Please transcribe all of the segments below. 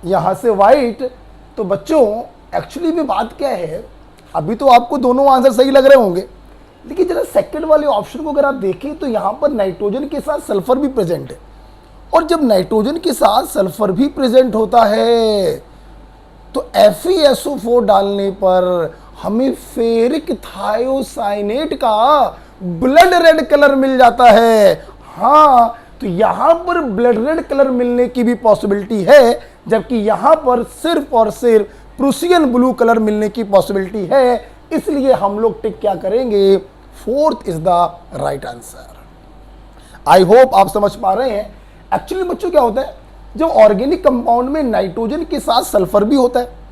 यहां से व्हाइट। तो बच्चों एक्चुअली में बात क्या है, अभी तो आपको दोनों आंसर सही लग रहे होंगे, लेकिन जरा सेकंड वाले ऑप्शन को अगर आप देखें तो यहां पर नाइट्रोजन के साथ सल्फर भी प्रेजेंट है, और जब नाइट्रोजन के साथ सल्फर भी प्रेजेंट होता है तो FeSO4 डालने पर हमें फेरिक थायोसाइनेट का ब्लड रेड कलर मिल जाता है। हाँ, तो यहां पर ब्लड रेड कलर मिलने की भी पॉसिबिलिटी है, जबकि यहां पर सिर्फ और सिर्फ प्रूसियन ब्लू कलर मिलने की पॉसिबिलिटी है। इसलिए हम लोग टिक क्या करेंगे, fourth is the right answer. I hope आप समझ पा रहे हैं। एक्चुअली बच्चों क्या होता है, जब ऑर्गेनिक कंपाउंड में नाइट्रोजन के साथ सल्फर भी होता है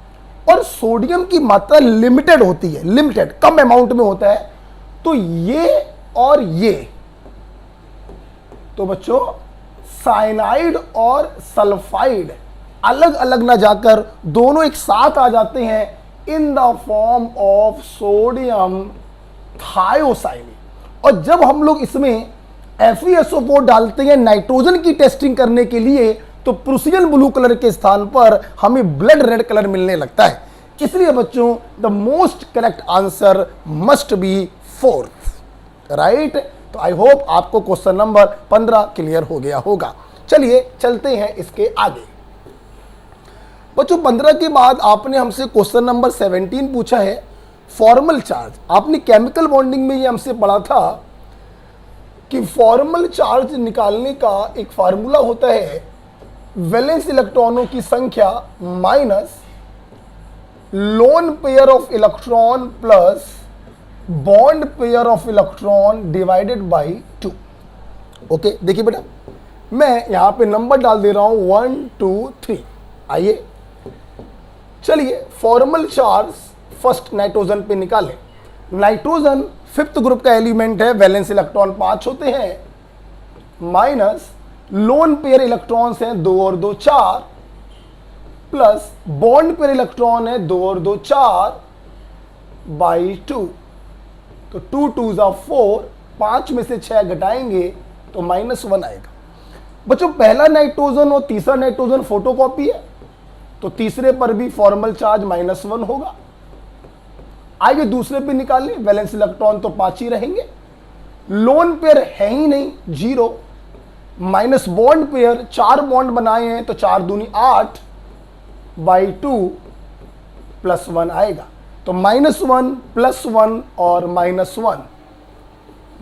और सोडियम की मात्रा लिमिटेड होती है, लिमिटेड कम अमाउंट में होता है, तो ये और ये, तो बच्चों साइनाइड और सल्फाइड अलग अलग ना जाकर दोनों एक साथ आ जाते हैं in the form of sodium thiocyanate. और जब हम लोग इसमें FeSO4 डालते हैं नाइट्रोजन की टेस्टिंग करने के लिए, तो प्रूसियन ब्लू कलर के स्थान पर हमें ब्लड रेड कलर मिलने लगता है। इसलिए बच्चों the most correct answer must be fourth, right. तो आई होप आपको क्वेश्चन नंबर 15 क्लियर हो गया होगा। चलिए चलते हैं इसके आगे। बच्चों 15 के बाद आपने हमसे क्वेश्चन नंबर 17 पूछा है, फॉर्मल चार्ज। आपने केमिकल बॉन्डिंग में ये हमसे पढ़ा था कि फॉर्मल चार्ज निकालने का एक फार्मूला होता है वैलेंस इलेक्ट्रॉनों की संख्या minus lone pair of electron plus bond pair of electron divided by 2। Okay, देखिए बेटा मैं यहां पे नंबर डाल दे रहा हूं 1 2 3। आइए चलिए फॉर्मल चार्ज फर्स्ट नाइट्रोजन पे निकालें। नाइट्रोजन फिफ्थ ग्रुप का एलिमेंट है, वैलेंस इलेक्ट्रॉन 5 होते हैं, माइनस लोन पेयर इलेक्ट्रॉन्स हैं 2 और 2 4, प्लस बॉन्ड पेयर इलेक्ट्रॉन है 2 और 2 4 बाई 2। तो 2 2 4, 5 में से 6 घटाएंगे तो -1 आएगा। बच्चों पहला नाइट्रोजन और तीसरा नाइट्रोजन फोटोकॉपी है, तो तीसरे पर भी फॉर्मल चार्ज -1 होगा। आइए दूसरे पे निकालें, वैलेंस इलेक्ट्रॉन तो 5 ही रहेंगे, लोन पेयर है ही नहीं 0, माइनस बॉन्ड पेयर 4 बॉन्ड बनाए हैं तो 4 दूनी 8 बाई 2 प्लस 1 आएगा। तो -1 प्लस 1 और -1,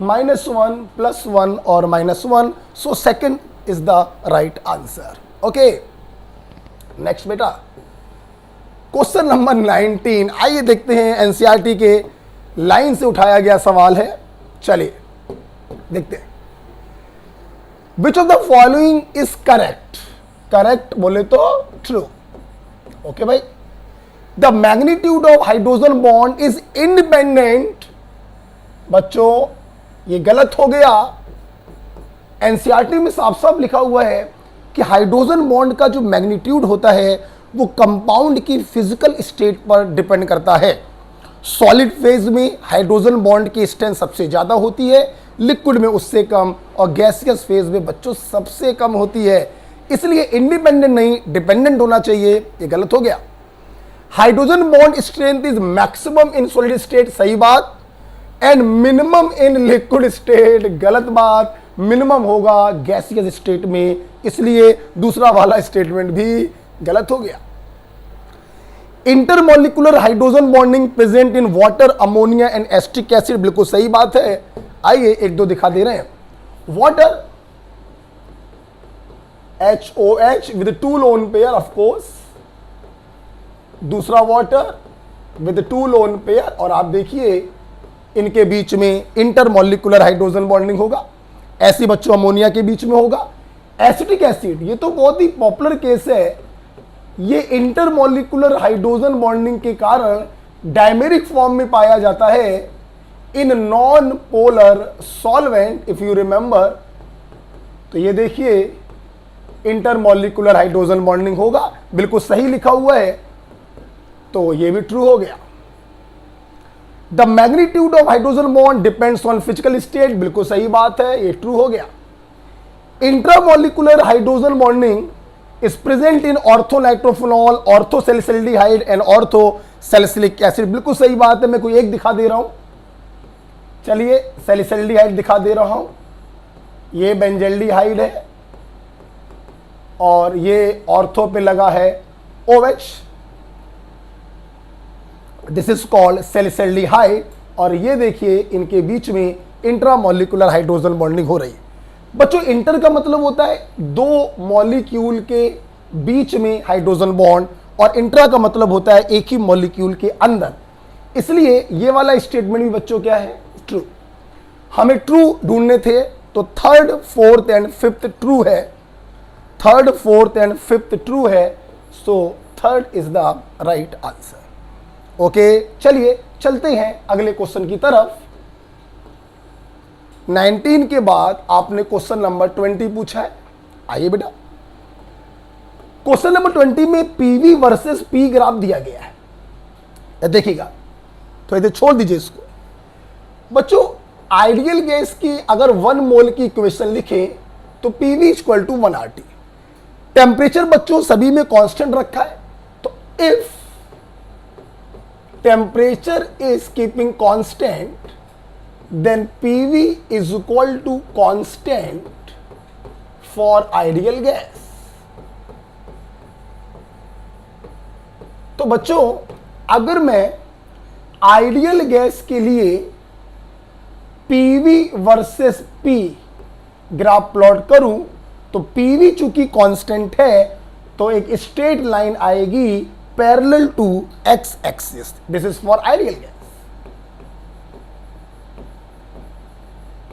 -1 प्लस 1 और -1, so second is the right answer. Okay next बेटा क्वेश्चन नंबर 19। आइए देखते हैं, एनसीईआरटी के लाइन से उठाया गया सवाल है। चलिए देखते हैं, which of the following is correct. Correct बोले तो ट्रू। ओके भाई, the magnitude of hydrogen bond is independent. बच्चों ये गलत हो गया, एनसीईआरटी में साफ साफ लिखा हुआ है कि हाइड्रोजन बॉन्ड का जो मैग्नीट्यूड होता है वो कंपाउंड की फिजिकल स्टेट पर डिपेंड करता है। सॉलिड फेज में हाइड्रोजन बॉन्ड की स्ट्रेंथ सबसे ज्यादा होती है, लिक्विड में उससे कम, और गैसियस फेज में बच्चों सबसे कम होती है। इसलिए इंडिपेंडेंट नहीं डिपेंडेंट होना चाहिए, ये गलत हो गया। Hydrogen bond strength is maximum in solid state, सही बात, and minimum in liquid state, गलत बात। मिनिमम होगा गैसियस स्टेट में, इसलिए दूसरा वाला स्टेटमेंट भी गलत हो गया। Intermolecular hydrogen bonding present in water, ammonia and acetic acid, बिल्कुल सही बात है। आइए एक दो दिखा दे रहे हैं। Water HOH with 2 lone pair of course, दूसरा वाटर विद 2 लोन पेयर, और आप देखिए इनके बीच में इंटरमॉलिक्यूलर हाइड्रोजन बॉन्डिंग होगा। ऐसी बच्चों अमोनिया के बीच में होगा। एसिटिक एसिड, ये तो बहुत ही पॉपुलर केस है, ये इंटरमॉलिक्यूलर हाइड्रोजन बॉन्डिंग के कारण डायमेरिक फॉर्म में पाया जाता है in non polar solvent, if you remember. तो ये देखिए इंटरमॉलिक्यूलर हाइड्रोजन बॉन्डिंग होगा, बिल्कुल सही लिखा हुआ है, तो ये भी ट्रू हो गया। The magnitude of hydrogen bond depends on physical state, बिल्कुल सही बात है, ये ट्रू हो गया। Intramolecular hydrogen bonding is present in orthonitrophenol, orthosalicylaldehyde and orthosalicylic acid। बिल्कुल सही बात है। मैं कोई एक दिखा दे रहा हूं, चलिए सैलिसिलडिहाइड दिखा दे रहा हूं। ये बेंजल्डिहाइड है और ये ऑर्थो पे लगा है OH, दिस इज कॉल्ड सैलिसिलडिहाइड। और ये देखिए इनके बीच में इंट्रामोलिकुलर हाइड्रोजन बॉन्डिंग हो रही है। बच्चों इंटर का मतलब होता है दो मॉलिक्यूल के बीच में हाइड्रोजन बॉन्ड, और इंट्रा का मतलब होता है एक ही मॉलिक्यूल के अंदर। इसलिए ये वाला स्टेटमेंट भी बच्चों क्या है, ट्रू। हमें ट्रू ढूंढने थे तो third, fourth and fifth true है, third, fourth and fifth true है, so third is the right answer. Okay, चलिए चलते हैं अगले क्वेश्चन की तरफ। 19 के बाद आपने क्वेश्चन नंबर 20 पूछा है। आइए बेटा, क्वेश्चन नंबर 20 में पीवी वर्सेस पी ग्राफ दिया गया है। देखिएगा, तो इधर छोड़ दीजिए इसको। बच्चों आइडियल गैस की अगर 1 मोल की इक्वेशन लिखें तो PV equal to 1 RT। Temperature बच्चों सभी में कांस्टेंट रखा है, तो if temperature is keeping constant then PV is equal to constant for ideal gas। तो बच्चों अगर मैं आइडियल गैस के लिए PV versus P graph plot करूं तो PV चूंकि कांस्टेंट है तो एक स्ट्रेट लाइन आएगी parallel to x axis. This is for ideal gas.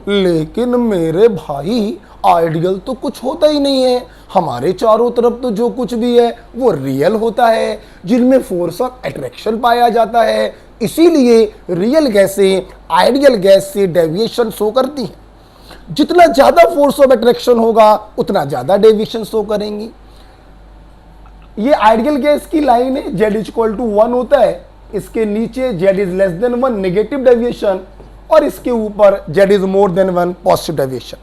लेकिन मेरे भाई आइडियल तो कुछ होता ही नहीं है। हमारे चारों तरफ तो जो कुछ भी है वो रियल होता है, जिनमें फोर्स ऑफ अट्रैक्शन पाया जाता है। इसीलिए रियल गैसें आइडियल गैस से डेविएशन शो करती हैं। जितना ज्यादा फोर्स ऑफ अट्रैक्शन होगा उतना ज्यादा डेविएशन शो करेंगी। ये आइडियल गैस की लाइन है, Z इक्वल टू 1 होता है, इसके नीचे Z is less than 1 negative deviation, और इसके ऊपर Z is more then 1 positive deviation.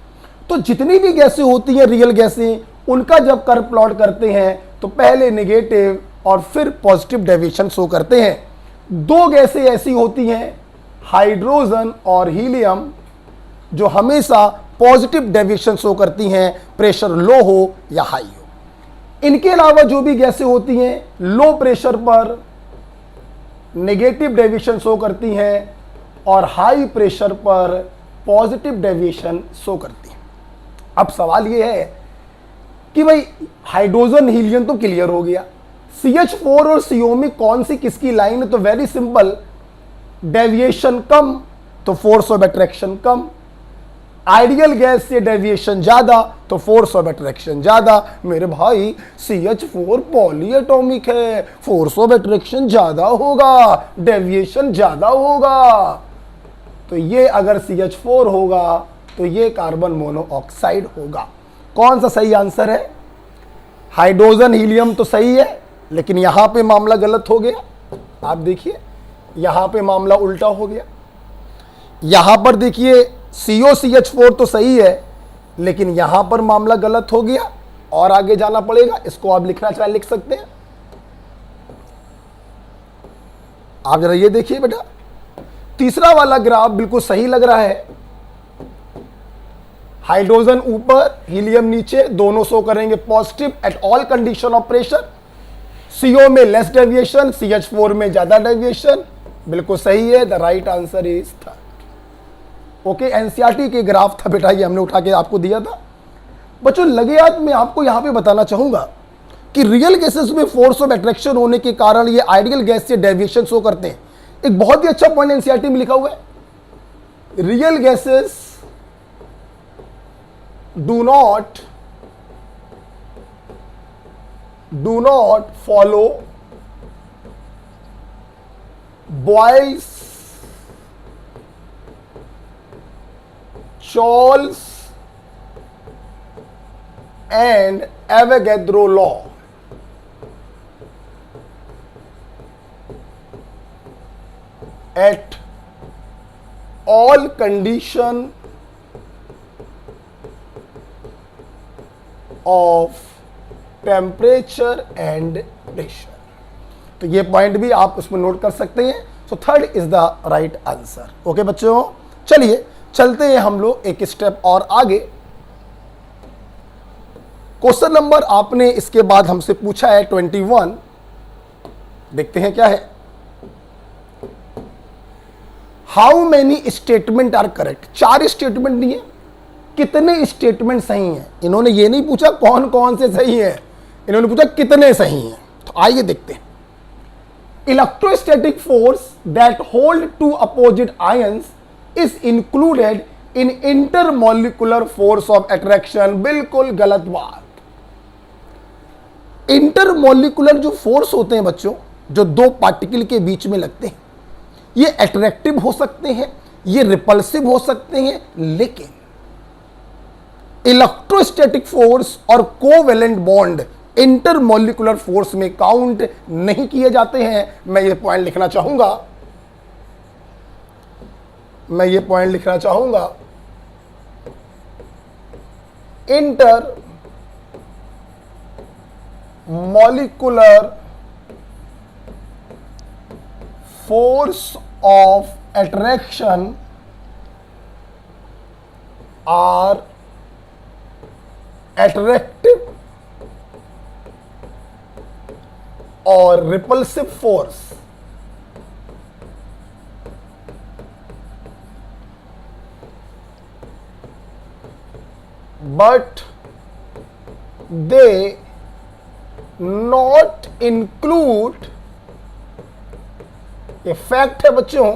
तो जितनी भी गैसें होती हैं रियल गैसें, उनका जब कर्व प्लॉट करते हैं तो पहले नेगेटिव और फिर पॉजिटिव डेविएशन शो करते हैं। दो गैसें ऐसी होती हैं, हाइड्रोजन और हीलियम, जो हमेशा पॉजिटिव डेविएशन शो करती हैं, प्रेशर लो हो या हाई हो। इनके अलावा जो भी गैसें होती हैं लो प्रेशर पर नेगेटिव डेविएशन शो करती हैं और हाई प्रेशर पर पॉजिटिव डेविएशन शो करती है। अब सवाल यह है कि भाई हाइड्रोजन हीलियम तो क्लियर हो गया, CH4 और CO में कौन सी किसकी लाइन है? तो वेरी सिंपल, डेविएशन कम तो force of attraction come, ideal gas से डेविएशन ज्यादा तो फोर्स ऑफ अट्रैक्शन ज्यादा। मेरे भाई CH4 पॉलीएटॉमिक है, फोर्स ऑफ अट्रैक्शन ज्यादा होगा, डेविएशन ज्यादा होगा। तो ये अगर CH4 होगा तो ये कार्बन मोनोऑक्साइड होगा। कौन सा सही आंसर है? हाइड्रोजन हीलियम तो सही है, लेकिन यहां पे मामला गलत हो गया। आप देखिए यहां पे मामला उल्टा हो गया। यहां पर देखिए COCH4 तो सही है, लेकिन यहां पर मामला गलत हो गया और आगे जाना पड़ेगा। इसको आप लिखना चाहे लिख सकते हैं। आप जरा ये देखिए बेटा, तीसरा वाला ग्राफ बिल्कुल सही लग रहा है। हाइड्रोजन ऊपर हीलियम नीचे, दोनों शो करेंगे positive at all condition of pressure. CO में लेस डेविएशन, CH4 में ज्यादा डेविएशन। बिल्कुल सही है, the right answer is third. Okay, NCERT के ग्राफ था बेटा, ये हमने उठा के आपको दिया था। बच्चों लगे आज मैं आपको यहां पे बताना चाहूंगा कि रियल गैसेस में फोर्स ऑफ अट्रैक्शन होने के कारण ये आइडियल गैस से डेविएशन शो करते हैं। एक बहुत ही अच्छा पॉइंट NCERT में लिखा हुआ है, real gases do not follow Boyle's Charles and Avogadro law। At all condition of temperature and pressure. तो ये पॉइंट भी आप उसमें नोट कर सकते हैं। सो third is the right answer. Okay बच्चों, चलिए चलते हैं हम लोग एक स्टेप और आगे। क्वेश्चन नंबर आपने इसके बाद हमसे पूछा है 21, देखते हैं क्या है। How many statement are correct. 4 statement दिए, कितने स्टेटमेंट सही हैं। इन्होंने ये नहीं पूछा कौन कौन से सही है, इन्होंने पूछा कितने सही हैं। तो आइए देखते हैं। Electrostatic force that hold two opposite ions is included in intermolecular force of attraction. बिल्कुल गलत बात। इंटरमॉलिक्यूलर जो फोर्स होते हैं बच्चों, जो 2 पार्टिकल के बीच में लगते हैं, ये अट्रैक्टिव हो सकते हैं, ये रिपल्सिव हो सकते हैं, लेकिन इलेक्ट्रोस्टैटिक फोर्स और कोवेलेंट बॉन्ड इंटरमॉलिक्यूलर फोर्स में काउंट नहीं किए जाते हैं। मैं ये पॉइंट लिखना चाहूंगा, intermolecular force of attraction are attractive और repulsive force. But they not include, ये फैक्ट है बच्चों,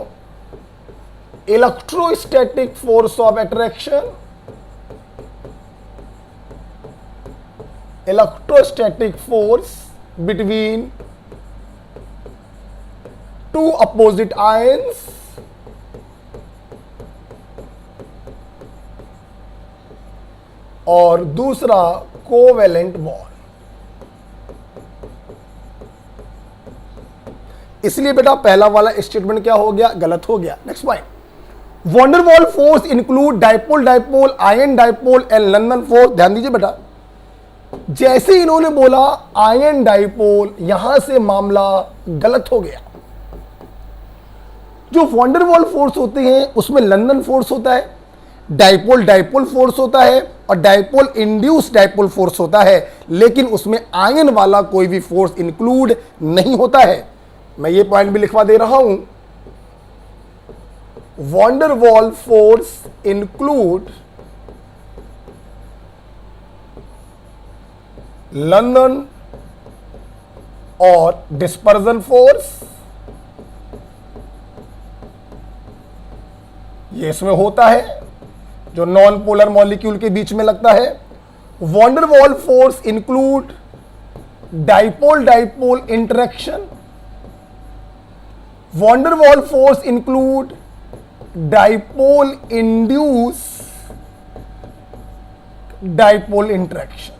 electrostatic force of attraction, electrostatic force between 2 opposite ions और दूसरा कोवेलेंट बॉन्ड। इसलिए बेटा पहला वाला स्टेटमेंट क्या हो गया, गलत हो गया। Next point, van der Waals force include dipole dipole, ion dipole and London force. ध्यान दीजिए बेटा, जैसे इन्होंने बोला आयन डाइपोल, यहां से मामला गलत हो गया। जो वॉन डेर वाल्स फोर्स होते हैं उसमें लंदन फोर्स होता है, डाइपोल डाइपोल फोर्स होता है और डाइपोल इंड्यूस डाइपोल फोर्स होता है, लेकिन उसमें आयन वाला कोई भी फोर्स इंक्लूड नहीं होता है। मैं ये पॉइंट भी लिखवा दे रहा हूं, van der Waals force include London और डिस्पर्जन फोर्स। ये इसमें होता है जो नॉन पोलर मॉलिक्यूल के बीच में लगता है। Van der Waals force include dipole dipole interaction, van der Waals force include dipole induce dipole interaction.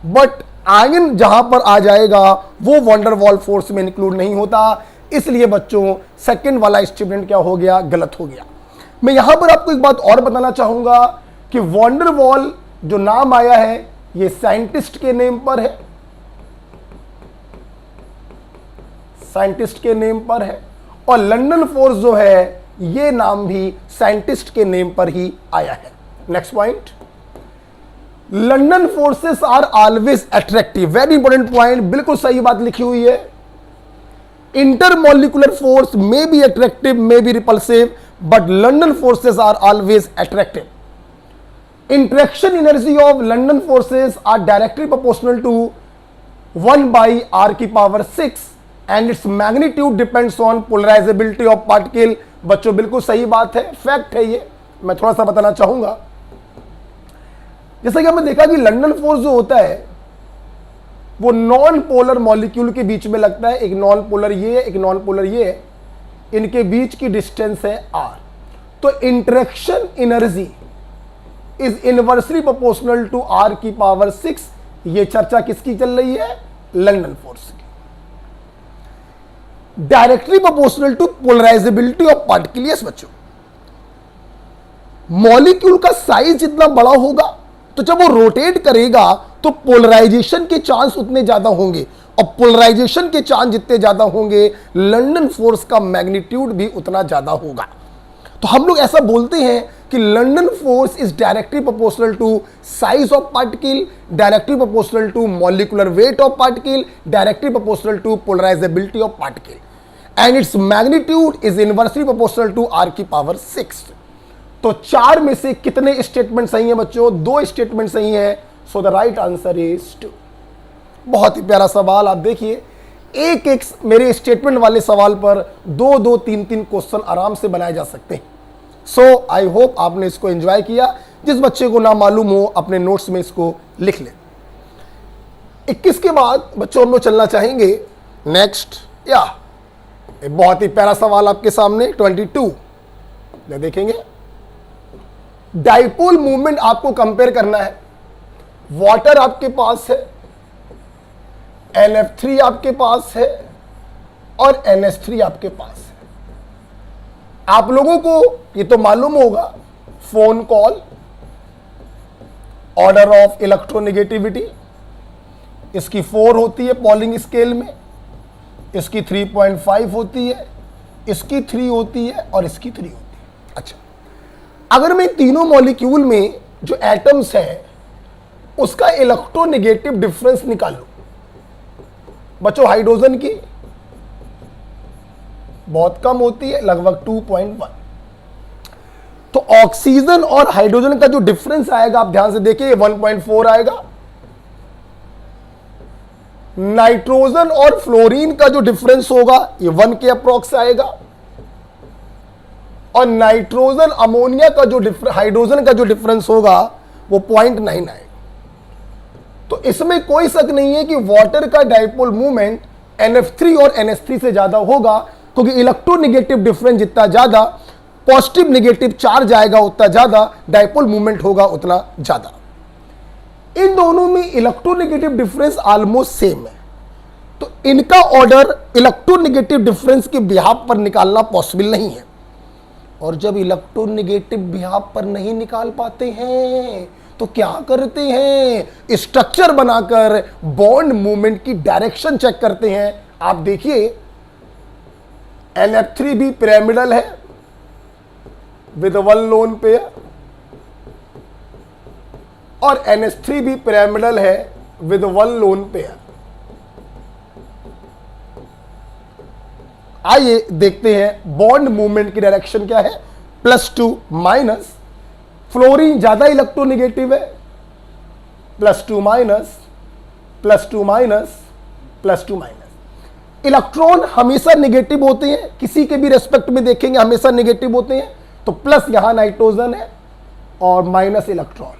But ion जहां पर आ जाएगा वो वॉन डेर वाल्स फोर्स में इंक्लूड नहीं होता। इसलिए बच्चों सेकंड वाला स्टेटमेंट क्या हो गया, गलत हो गया। मैं यहां पर आपको एक बात और बताना चाहूंगा कि वॉन डेर वाल्स जो नाम आया है ये साइंटिस्ट के नेम पर है, साइंटिस्ट के नेम पर है, और लंदन फोर्स जो है ये नाम भी साइंटिस्ट के नेम पर ही आया है। Next point, London forces are always attractive. Very important point, बिल्कुल सही बात लिखी हुई है। Intermolecular force may be attractive, may be repulsive, but London forces are always attractive. Interaction energy of London forces are directly proportional to 1/r⁶ and its magnitude depends on polarisability of particle. बच्चों बिल्कुल सही बात है, fact है ये। मैं थोड़ा सा बताना चाहूंगा, जैसा कि हमने देखा कि लंदन फोर्स जो होता है वो नॉन पोलर मॉलिक्यूल के बीच में लगता है। एक नॉन पोलर ये है, एक नॉन पोलर ये है, इनके बीच की डिस्टेंस है r। तो interaction energy is inversely proportional to r⁶। ये चर्चा किसकी चल रही है, लंदन फोर्स की। Directly proportional to polarisability of particle. Yes बच्चों, मॉलिक्यूल का साइज जितना बड़ा होगा तो जब वो रोटेट करेगा तो पोलराइजेशन के चांस उतने ज्यादा होंगे, और पोलराइजेशन के चांस जितने ज्यादा होंगे लंदन फोर्स का मैग्नीट्यूड भी उतना ज्यादा होगा। तो हम लोग ऐसा बोलते हैं कि London force is directly proportional to size of particle, directly proportional to molecular weight of particle, directly proportional to polarisability of particle and its magnitude is inversely proportional to r की पावर 6। तो 4 में से कितने statement सही हैं बच्चों? 2 statement सही हैं। सो द राइट आंसर इज 2। बहुत ही प्यारा सवाल। आप देखिए एक एक मेरे स्टेटमेंट वाले सवाल पर 2-2, 3-3 क्वेश्चन आराम से बनाए जा सकते हैं। सो आई होप आपने इसको एंजॉय किया। जिस बच्चे को ना मालूम हो अपने नोट्स में इसको लिख ले। 21 के बाद बच्चों हम लोग चलना चाहेंगे नेक्स्ट, या एक बहुत ही प्यारा सवाल आपके सामने 22 देखेंगे। डाइपोल मूवमेंट आपको कंपेयर करना है। वाटर आपके पास है, NF3 आपके पास है और NH3 आपके पास है। आप लोगों को ये तो मालूम होगा phone call, order of electronegativity, इसकी 4 होती है पॉलिंग स्केल में, इसकी 3.5 होती है, इसकी 3 होती है और इसकी 3 होती है। अच्छा, अगर मैं तीनों मॉलिक्यूल में जो एटम्स हैं उसका इलेक्ट्रोनेगेटिव डिफरेंस निकालूं, बच्चों हाइड्रोजन की बहुत कम होती है, लगभग 2.1। तो ऑक्सीजन और हाइड्रोजन का जो डिफरेंस आएगा आप ध्यान से देखिए 1.4 आएगा। नाइट्रोजन और फ्लोरीन का जो डिफरेंस होगा ये 1 के अप्रोक्स आएगा। और नाइट्रोजन अमोनिया का जो हाइड्रोजन का जो डिफरेंस होगा वो 0.9 आएगा। तो इसमें कोई शक नहीं है कि वाटर का डाइपोल मूवमेंट NF3 और NH3 से ज्यादा होगा, क्योंकि इलेक्ट्रोनेगेटिव डिफरेंस जितना ज्यादा, पॉजिटिव नेगेटिव चार्ज आएगा उतना ज्यादा, डाइपोल मूवमेंट होगा उतना ज्यादा। इन दोनों में इलेक्ट्रोनेगेटिव डिफरेंस ऑलमोस्ट सेम है, तो इनका ऑर्डर इलेक्ट्रोनेगेटिव डिफरेंस के बिहाफ पर निकालना पॉसिबल नहीं है। और जब इलेक्ट्रोनेगेटिव बिहाफ पर नहीं निकाल पाते हैं तो क्या करते हैं? स्ट्रक्चर बनाकर बॉन्ड मूवमेंट की डायरेक्शन चेक करते हैं। आप देखिए NF3 भी पिरामिडल है विद 1 लोन पेयर और NH3 भी पिरामिडल है विद 1 लोन पेयर। आइए देखते हैं बॉन्ड मूवमेंट की डायरेक्शन क्या है। +2-। फ्लोरीन ज्यादा इलेक्ट्रोनेगेटिव है, +2-, +2-, +2-। इलेक्ट्रॉन हमेशा नेगेटिव होते हैं, किसी के भी रेस्पेक्ट में देखेंगे हमेशा नेगेटिव होते हैं। तो प्लस यहां नाइट्रोजन है और minus electron.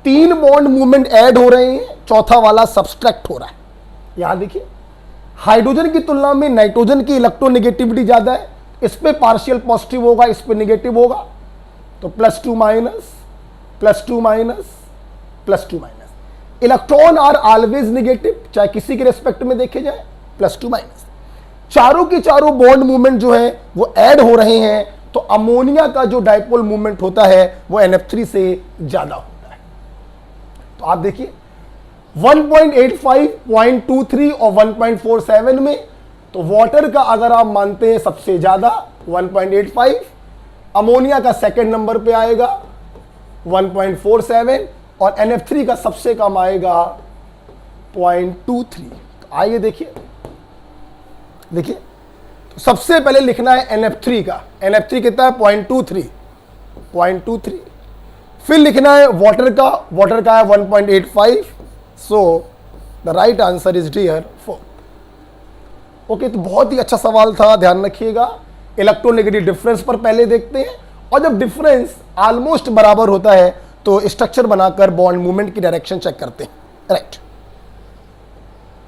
3 bond movement add हो रहे हैं, चौथा वाला सब्सट्रैक्ट हो रहा है। यहां देखिए हाइड्रोजन की तुलना में नाइट्रोजन की इलेक्ट्रोनेगेटिविटी ज्यादा है, इस पे पार्शियल पॉजिटिव होगा, इस पे नेगेटिव होगा। तो +2-, +2-, +2-। इलेक्ट्रॉन आर ऑलवेज नेगेटिव, चाहे किसी के रेस्पेक्ट में देखे जाए, +2-। चारों के चारों बॉन्ड मूवमेंट जो है वो ऐड हो रहे हैं, तो अमोनिया का जो डाइपोल मूवमेंट होता है वो NF3 से ज्यादा होता है। तो आप देखिए 1.85, 0.23 और 1.47 में, तो वाटर का अगर आप मानते हैं सबसे ज्यादा 1.85, अमोनिया का सेकंड नंबर पे आएगा 1.47 और NF3 का सबसे कम आएगा 0.23। तो आइए देखिए तो सबसे पहले लिखना है NF3 का। NF3 कितना है? 0.23। फिर लिखना है वाटर का है 1.85। So the right answer is dear 4। Okay, तो बहुत ही अच्छा सवाल था, ध्यान रखिएगा। इलेक्ट्रोनेगेटिव डिफरेंस पर पहले देखते हैं, और जब डिफरेंस ऑलमोस्ट बराबर होता है तो स्ट्रक्चर बनाकर बॉन्ड मूवमेंट की डायरेक्शन चेक करते हैं। राइट,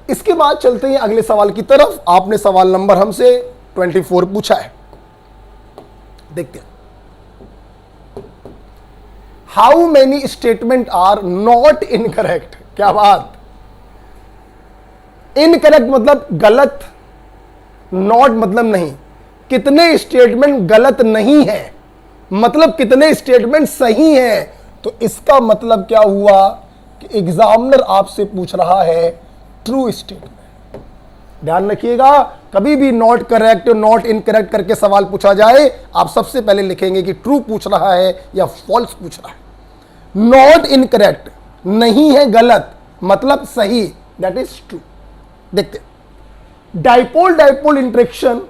इसके बाद चलते हैं अगले सवाल की तरफ। आपने सवाल नंबर हमसे 24 पूछा है, देखते हैं। How many statement are not incorrect? क्या बात, इनकरेक्ट मतलब गलत, नॉट मतलब नहीं। कितने स्टेटमेंट गलत नहीं है, मतलब कितने स्टेटमेंट सही हैं। तो इसका मतलब क्या हुआ कि एग्जामिनर आपसे पूछ रहा है ट्रू स्टेटमेंट। ध्यान रखिएगा, कभी भी नॉट करेक्ट नॉट इनकरेक्ट करके सवाल पूछा जाए, आप सबसे पहले लिखेंगे कि ट्रू पूछ रहा है या फॉल्स पूछ रहा है। नॉट इनकरेक्ट नहीं है गलत, मतलब सही, दैट इज ट्रू। देखते, dipole dipole interaction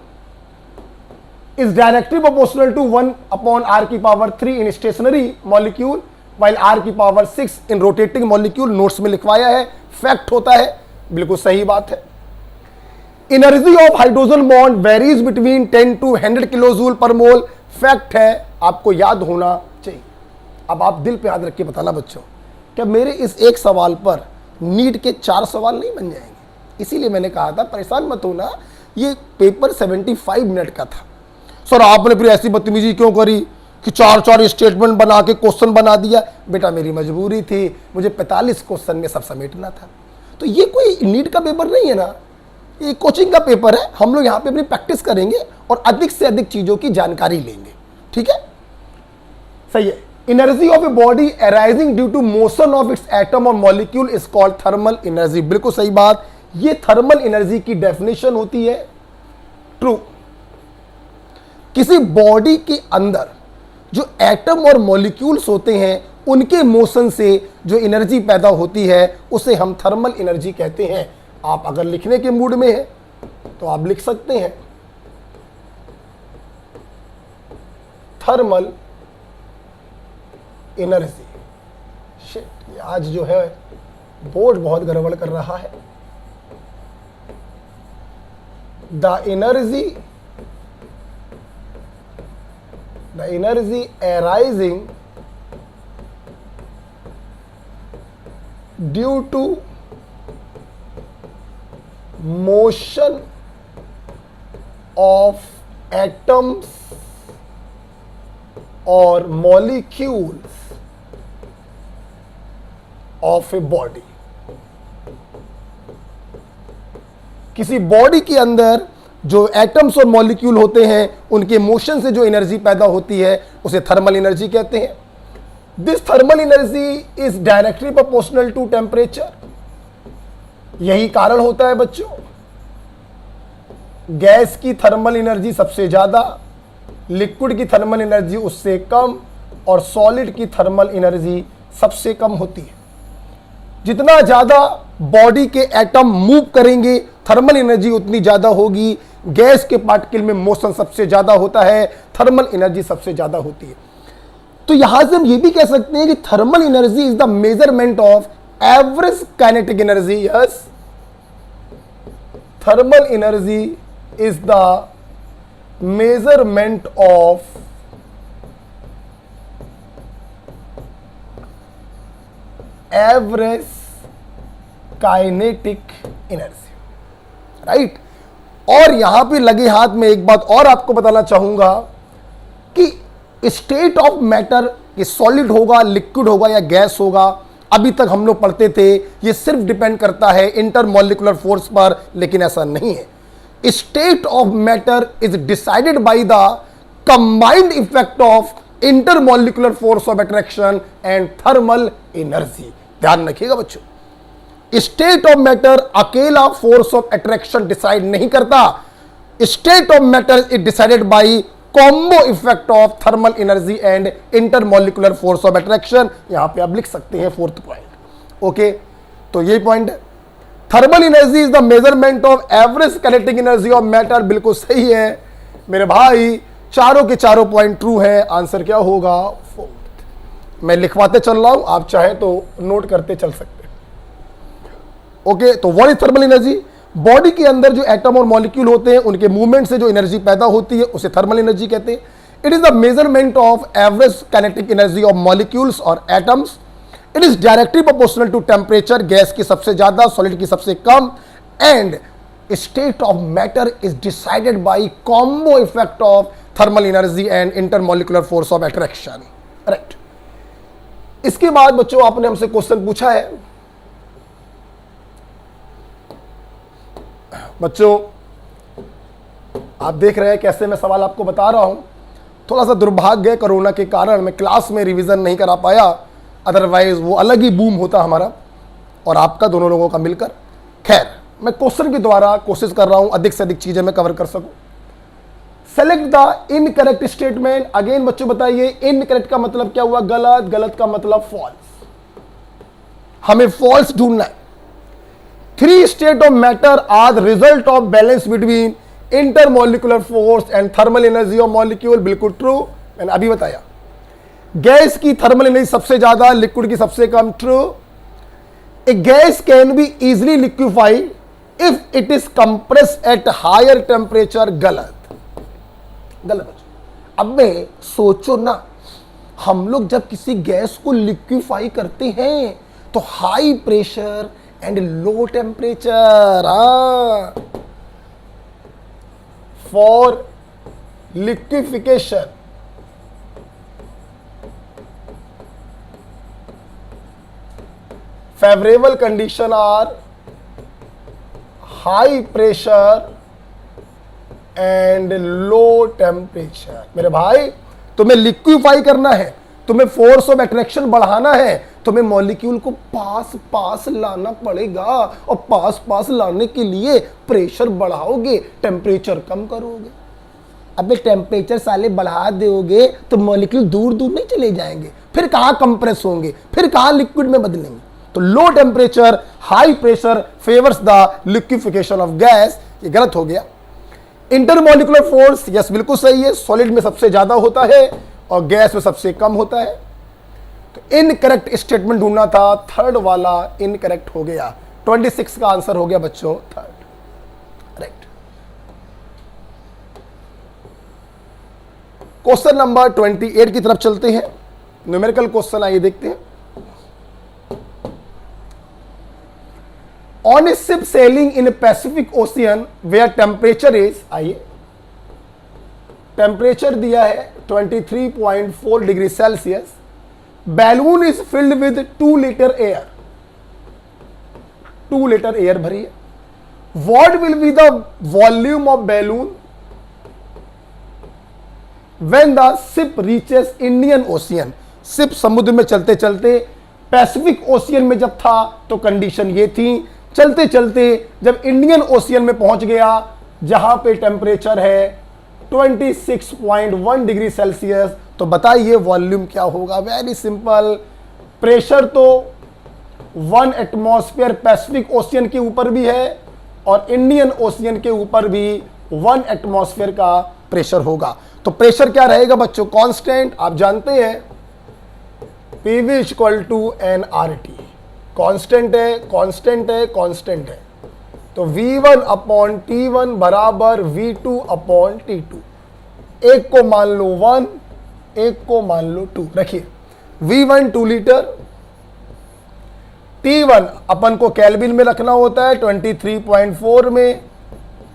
is directly proportional to 1 upon r की power 3 in stationary molecule while r की power 6 in rotating molecule। Notes में लिखवाया है, फैक्ट होता है, बिल्कुल सही बात है। Energy of hydrogen bond varies between 10 to 100 kilojoule पर मोल, फैक्ट है, आपको याद होना चाहिए। अब आप दिल पे याद रख के बताना बच्चों, क्या मेरे इस एक सवाल पर नीट के 4 सवाल नहीं बन जाएंगे? इसीलिए मैंने कहा था परेशान मत होना, ये पेपर 75 मिनट का था। सर आपने फिर ऐसी बदतमीजी क्यों करी कि 4 स्टेटमेंट बना के क्वेश्चन बना दिया? बेटा मेरी मजबूरी थी, मुझे 45 क्वेश्चन में सब समेटना था। तो ये कोई नीट का पेपर नहीं है ना, ये कोचिंग का पेपर है। हम लोग यहाँ पे अपनी प्रैक्टिस करेंगे और अधिक से अधिक चीजों की जानकारी लेंगे, ठीक है? सही है। Energy of a body arising due to motion of its atom और molecule is called thermal energy, बिल्कुल सही बात। ये थर्मल एनर्जी की डेफिनेशन होती है, ट्रू। किसी बॉडी के अंदर जो एटम और मॉलिक्यूल्स होते हैं उनके मोशन से जो एनर्जी पैदा होती है उसे हम थर्मल एनर्जी कहते हैं। आप अगर लिखने के मूड में हैं तो आप लिख सकते हैं थर्मल एनर्जी। शिट, आज जो है बोर्ड बहुत गड़बड़ कर रहा है। The energy arising due to motion of atoms or molecules of a body। किसी बॉडी के अंदर जो एटम्स और मॉलिक्यूल होते हैं उनके मोशन से जो एनर्जी पैदा होती है उसे थर्मल एनर्जी कहते हैं। This thermal energy is directly proportional to temperature. यही कारण होता है बच्चों, गैस की थर्मल एनर्जी सबसे ज्यादा, लिक्विड की थर्मल एनर्जी उससे कम और सॉलिड की थर्मल एनर्जी सबसे कम होती है। जितना ज्यादा बॉडी के एटम मूव करेंगे थर्मल एनर्जी उतनी ज्यादा होगी। गैस के पार्टिकल में मोशन सबसे ज्यादा होता है, थर्मल एनर्जी सबसे ज्यादा होती है। तो यहां से हम ये भी कह सकते हैं कि thermal energy is the measurement of average kinetic energy. Yes, thermal energy is the measurement of average kinetic energy, right. और यहां पे लगे हाथ में एक बात और आपको बताना चाहूंगा कि स्टेट ऑफ मैटर ये सॉलिड होगा, लिक्विड होगा या गैस होगा, अभी तक हम लोग पढ़ते थे ये सिर्फ डिपेंड करता है इंटरमॉलिक्यूलर फोर्स पर, लेकिन ऐसा नहीं है। State of matter is decided by the combined effect of intermolecular force of attraction and thermal energy. ध्यान रखिएगा बच्चों, स्टेट ऑफ मैटर अकेला फोर्स ऑफ अट्रैक्शन डिसाइड नहीं करता। State of matter is decided by combo effect of thermal energy and intermolecular force of attraction. यहां पे आप लिख सकते हैं 4th पॉइंट। ओके, तो यही पॉइंट है, thermal energy is the measurement of average kinetic energy of matter. बिल्कुल सही है मेरे भाई, चारों के चारों पॉइंट ट्रू है। आंसर क्या होगा? 4th। मैं लिखवाते चल रहा हूं, आप चाहे तो नोट करते चल सकते हैं। ओके, तो what is thermal energy? Body के अंदर जो एटम और मॉलिक्यूल होते हैं उनके मूवमेंट से जो एनर्जी पैदा होती है उसे थर्मल एनर्जी कहते हैं। It is the measurement of average kinetic energy of molecules और atoms. It is directly proportional to temperature, gas की सबसे ज्यादा, सॉलिड की सबसे कम। And state of matter is decided by combo effect of thermal energy and intermolecular force of attraction, right. इसके बाद बच्चों आपने हमसे क्वेश्चन पूछा है, बच्चों आप देख रहे हैं कैसे मैं सवाल आपको बता रहा हूं। थोड़ा सा दुर्भाग्य है, कोरोना के कारण मैं क्लास में रिवीजन नहीं करा पाया, अदरवाइज वो अलग ही बूम होता हमारा और आपका, दोनों लोगों का मिलकर। खैर, मैं क्वेश्चन के द्वारा कोशिश कर रहा हूं अधिक से अधिक चीजें मैं कवर कर सकूं। Select the incorrect statement. Again बच्चों बताइए, इनकरेक्ट का मतलब क्या हुआ? गलत, गलत का मतलब फॉल्स। हमें फॉल्स ढूंढना है। 3 state of matter are the result of balance between intermolecular force and thermal energy of molecule. बिल्कुल ट्रू, मैंने अभी बताया। गैस की थर्मल एनर्जी सबसे ज्यादा, लिक्विड की सबसे कम। True. A gas can be easily liquefied if it is compressed at higher temperature. गलत, गलत बच्चों। अब मैं सोचो ना, हम लोग जब किसी गैस को लिक्विफाई करते हैं तो high pressure and low temperature. For liquefaction favorable condition are high pressure and low temperature। मेरे भाई, तुम्हें लिक्विफाई करना है, तुम्हें फोर्स ऑफ अट्रैक्शन बढ़ाना है, तुम्हें मॉलिक्यूल को पास पास लाना पड़ेगा और पास पास लाने के लिए प्रेशर बढ़ाओगे, टेम्परेचर कम करोगे। अबे टेम्परेचर साले बढ़ा दोगे तो मॉलिक्यूल दूर दूर नहीं चले जाएंगे, फिर कहां कंप्रेस होंगे, फिर कहां लिक्विड में बदलेंगे। तो low temperature high pressure favours the liquefaction of gas. ये गलत हो गया। इंटरमोलिकुलर फोर्स, यस बिल्कुल सही है, सॉलिड में सबसे ज्यादा होता है और गैस में सबसे कम होता है। तो इनकरेक्ट स्टेटमेंट ढूंढना था, थर्ड वाला इनकरेक्ट हो गया। 26 का आंसर हो गया बच्चों थर्ड। राइट। क्वेश्चन नंबर 28 की तरफ चलते हैं। न्यूमेरिकल क्वेश्चन आइए देखते हैं। On a ship sailing in a Pacific Ocean where temperature is, आइए, टेम्परेचर दिया है 23.4 degree Celsius. Balloon is filled with 2 litre air. 2 litre air भरी है। What will be the volume of balloon when the ship reaches Indian ocean. Ship समुद्र में चलते चलते Pacific ocean में जब था तो कंडीशन ये थी, चलते चलते जब इंडियन ओशियन में पहुंच गया जहां पे टेम्परेचर है 26.1 डिग्री सेल्सियस, तो बताइए वॉल्यूम क्या होगा? वेरी सिंपल, प्रेशर तो 1 एटमॉस्फेयर पैसिफिक ओशियन के ऊपर भी है और इंडियन ओशियन के ऊपर भी 1 एटमॉस्फेयर का प्रेशर होगा। तो प्रेशर क्या रहेगा बच्चों? कांस्टेंट, आप जानते हैं PV equal to NRT। Constant है, कांस्टेंट है, कांस्टेंट है। तो V1 अपॉन T1 बराबर V2 अपॉन T2। एक को मान लो 1, एक को मान लो 2। रखिए, V1 2 लीटर, T1 अपन को केल्विन में रखना होता है, 23.4 में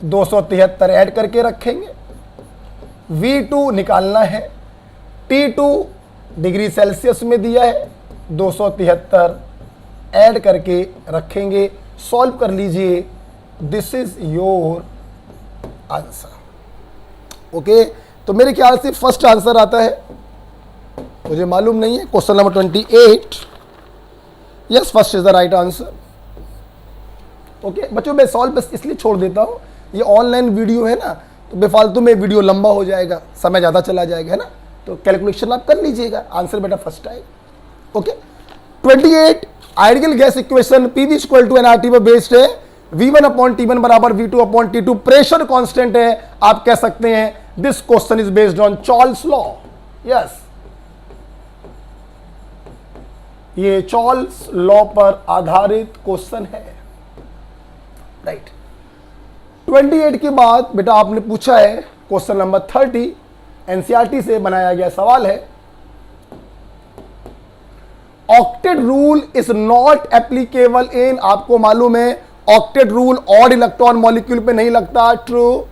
273 ऐड करके रखेंगे। V2 निकालना है, T2 डिग्री सेल्सियस में दिया है, 273 ऐड करके रखेंगे। सॉल्व कर लीजिए, this is your answer. Okay, तो मेरे ख्याल से फर्स्ट आंसर आता है, मुझे मालूम नहीं है। Question number 28, yes first is the right answer. Okay बच्चों, मैं सॉल्व बस इसलिए छोड़ देता हूं, ये ऑनलाइन वीडियो है ना, तो बेफालतू में वीडियो लंबा हो जाएगा, समय ज़्यादा चला जाएगा, है ना। तो कैलकुलेशन आप कर लीजिएगा, आंसर बेटा फर्स्ट आएगा। Okay, 28 ideal gas equation PV equal to NRT पर बेस्ड है। V1 अपॉन T1 बराबर V2 upon T2। Pressure constant है, आप कह सकते हैं this question is based on Charles law. Yes, ये चार्ल्स लॉ पर आधारित क्वेश्चन है। राइट। 28 के बाद बेटा आपने पूछा है क्वेश्चन नंबर 30, NCERT से बनाया गया सवाल है। Octet rule is not applicable in, आपको मालूम है octet rule odd electron molecule पे नहीं लगता। ट्रू।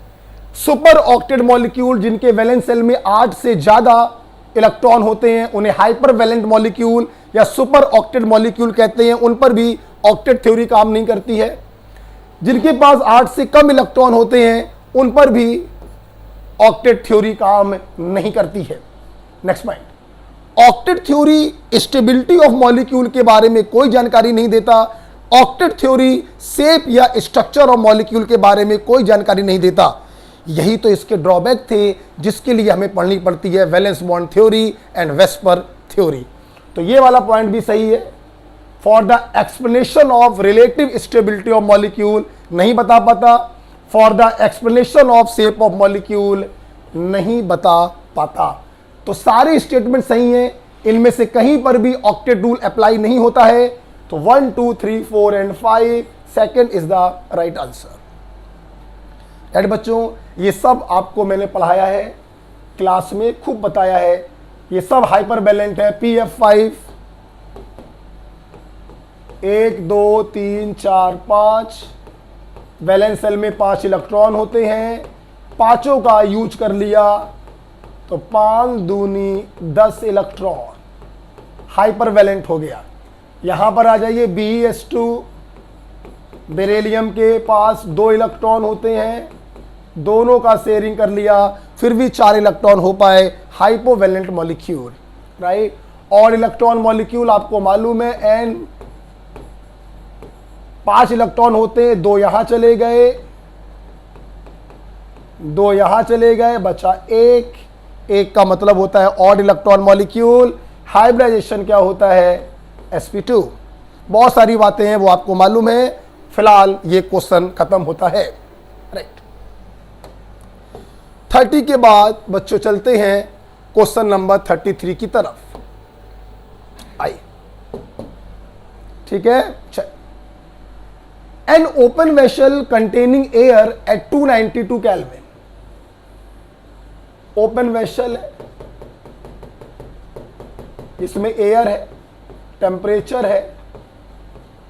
सुपर ऑक्टेट मॉलिक्यूल जिनके वैलेंस शेल में 8 से ज्यादा इलेक्ट्रॉन होते हैं उन्हें हाइपर वैलेंट मॉलिक्यूल या सुपर ऑक्टेट मॉलिक्यूल कहते हैं, उन पर भी ऑक्टेट थ्योरी काम नहीं करती है। जिनके पास 8 से कम इलेक्ट्रॉन होते हैं उन पर भी ऑक्टेट थ्योरी काम नहीं करती है। Next point, octet theory stability of molecule के बारे में कोई जानकारी नहीं देता। ऑक्टेट थ्योरी शेप या स्ट्रक्चर ऑफ मॉलिक्यूल के बारे में कोई जानकारी नहीं देता। यही तो इसके ड्रॉबैक थे जिसके लिए हमें पढ़नी पड़ती है valence bond theory and VSEPR theory. तो ये वाला पॉइंट भी सही है। For the explanation of relative stability of molecule नहीं बता पाता। For the explanation of shape of molecule नहीं बता पाता। तो सारे स्टेटमेंट सही हैं, इनमें से कहीं पर भी ऑक्टेट रूल अप्लाई नहीं होता है। तो 1 2 3 4 and 5 second is the right answer. Right बच्चों, ये सब आपको मैंने पढ़ाया है, क्लास में खूब बताया है। ये सब हाइपरवैलेंट है। PF5 1 2 3 4 5 वैलेंस सेल में 5 इलेक्ट्रॉन होते हैं। पांचों का यूज कर लिया तो 5 दूनी 10 इलेक्ट्रॉन हाइपरवैलेंट हो गया। यहां पर आ जाइए BeS2, बेरिलियम के पास 2 इलेक्ट्रॉन होते हैं, दोनों का शेयरिंग कर लिया, फिर भी 4 इलेक्ट्रॉन हो पाए, हाइपोवैलेंट मॉलिक्यूल। राइट, और इलेक्ट्रॉन मॉलिक्यूल आपको मालूम है N 5 इलेक्ट्रॉन होते हैं, 2 यहां चले गए, 2 यहां चले गए, बचा 1 का मतलब होता है ऑड इलेक्ट्रॉन मॉलिक्यूल। हाइब्रिडाइजेशन क्या होता है? sp2। बहुत सारी बातें हैं वो आपको मालूम है। फिलहाल ये क्वेश्चन खत्म होता है। राइट, 30 के बाद बच्चों चलते हैं क्वेश्चन नंबर 33 की तरफ। आइए, ठीक है। चल, an open vessel containing air at 292 kelvin. Open vessel है, इसमें एयर है, टेम्परेचर है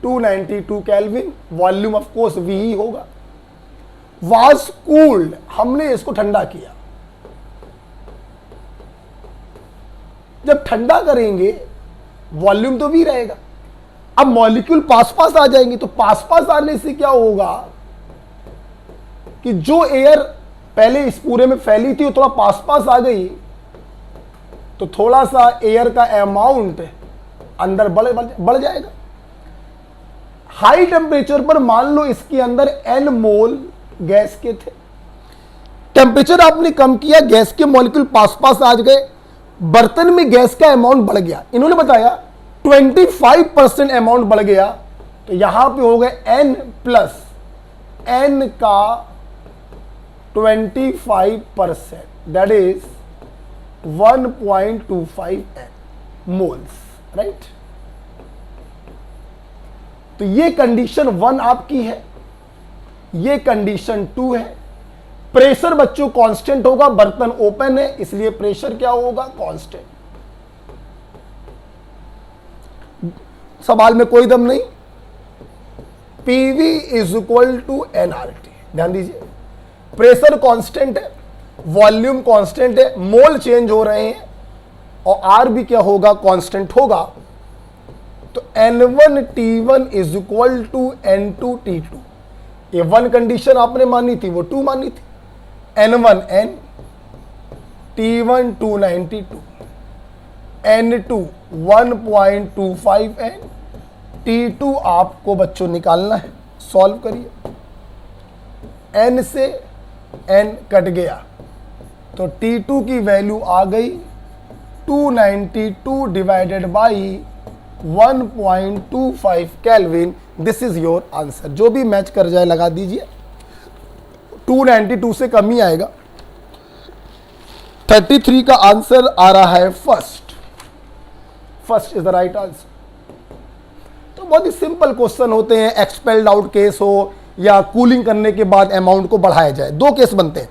292 kelvin, volume of course V ही होगा। वाज कूल्ड, हमने इसको ठंडा किया। जब ठंडा करेंगे वॉल्यूम तो V रहेगा। अब मॉलिक्यूल पास पास आ जाएंगे, तो पास पास आने से क्या होगा कि जो एयर पहले इस पूरे में फैली थी वो थोड़ा पास पास आ गई, तो थोड़ा सा एयर का अमाउंट अंदर बढ़ जाएगा। हाई टेम्परेचर पर मान लो इसके अंदर N मोल गैस के थे, टेम्परेचर आपने कम किया, गैस के मॉलिक्यूल पास पास आ गए, बर्तन में गैस का अमाउंट बढ़ गया। इन्होंने बताया 25% अमाउंट बढ़ गया, तो यहां पे हो गए N प्लस N का 25%, दैट इज 1.25 मोल्स। राइट, तो ये कंडीशन 1 आपकी है, ये कंडीशन 2 है। प्रेशर बच्चों कांस्टेंट होगा, बर्तन ओपन है इसलिए प्रेशर क्या होगा? कांस्टेंट। सवाल में कोई दम नहीं। PV is equal to nRT। ध्यान दीजिए, प्रेशर कांस्टेंट है, वॉल्यूम कांस्टेंट है, मोल चेंज हो रहे हैं और R भी क्या होगा? कांस्टेंट होगा। तो N1T1 is equal to N2T2। ये 1 कंडीशन आपने मानी थी, वो 2 मानी थी। N1 N, T1 292, N2 1.25 N, T2 आपको बच्चों निकालना है। सॉल्व करिए, N से N कट गया तो T2 की वैल्यू आ गई 292 divided by 1.25 kelvin. This is your answer. जो भी मैच कर जाए लगा दीजिए, 292 से कम ही आएगा। 33 का आंसर आ रहा है first is the right answer. तो बहुत ही सिंपल क्वेश्चन होते हैं, एक्सपेल्ड आउट केस हो या कूलिंग करने के बाद अमाउंट को बढ़ाया जाए। 2 केस बनते हैं,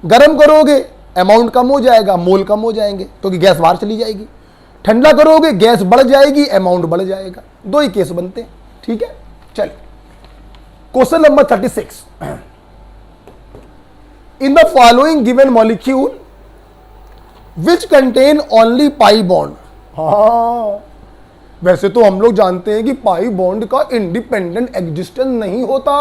गर्म करोगे अमाउंट कम हो जाएगा, मोल कम हो जाएंगे क्योंकि गैस बाहर चली जाएगी। ठंडा करोगे गैस बढ़ जाएगी, अमाउंट बढ़ जाएगा। 2 ही केस बनते हैं। ठीक है, चलिए question number 36। In the following given molecule which contain only pi bond. हाँ, वैसे तो हम लोग जानते हैं कि पाई बॉन्ड का इंडिपेंडेंट एग्जिस्टेंस नहीं होता,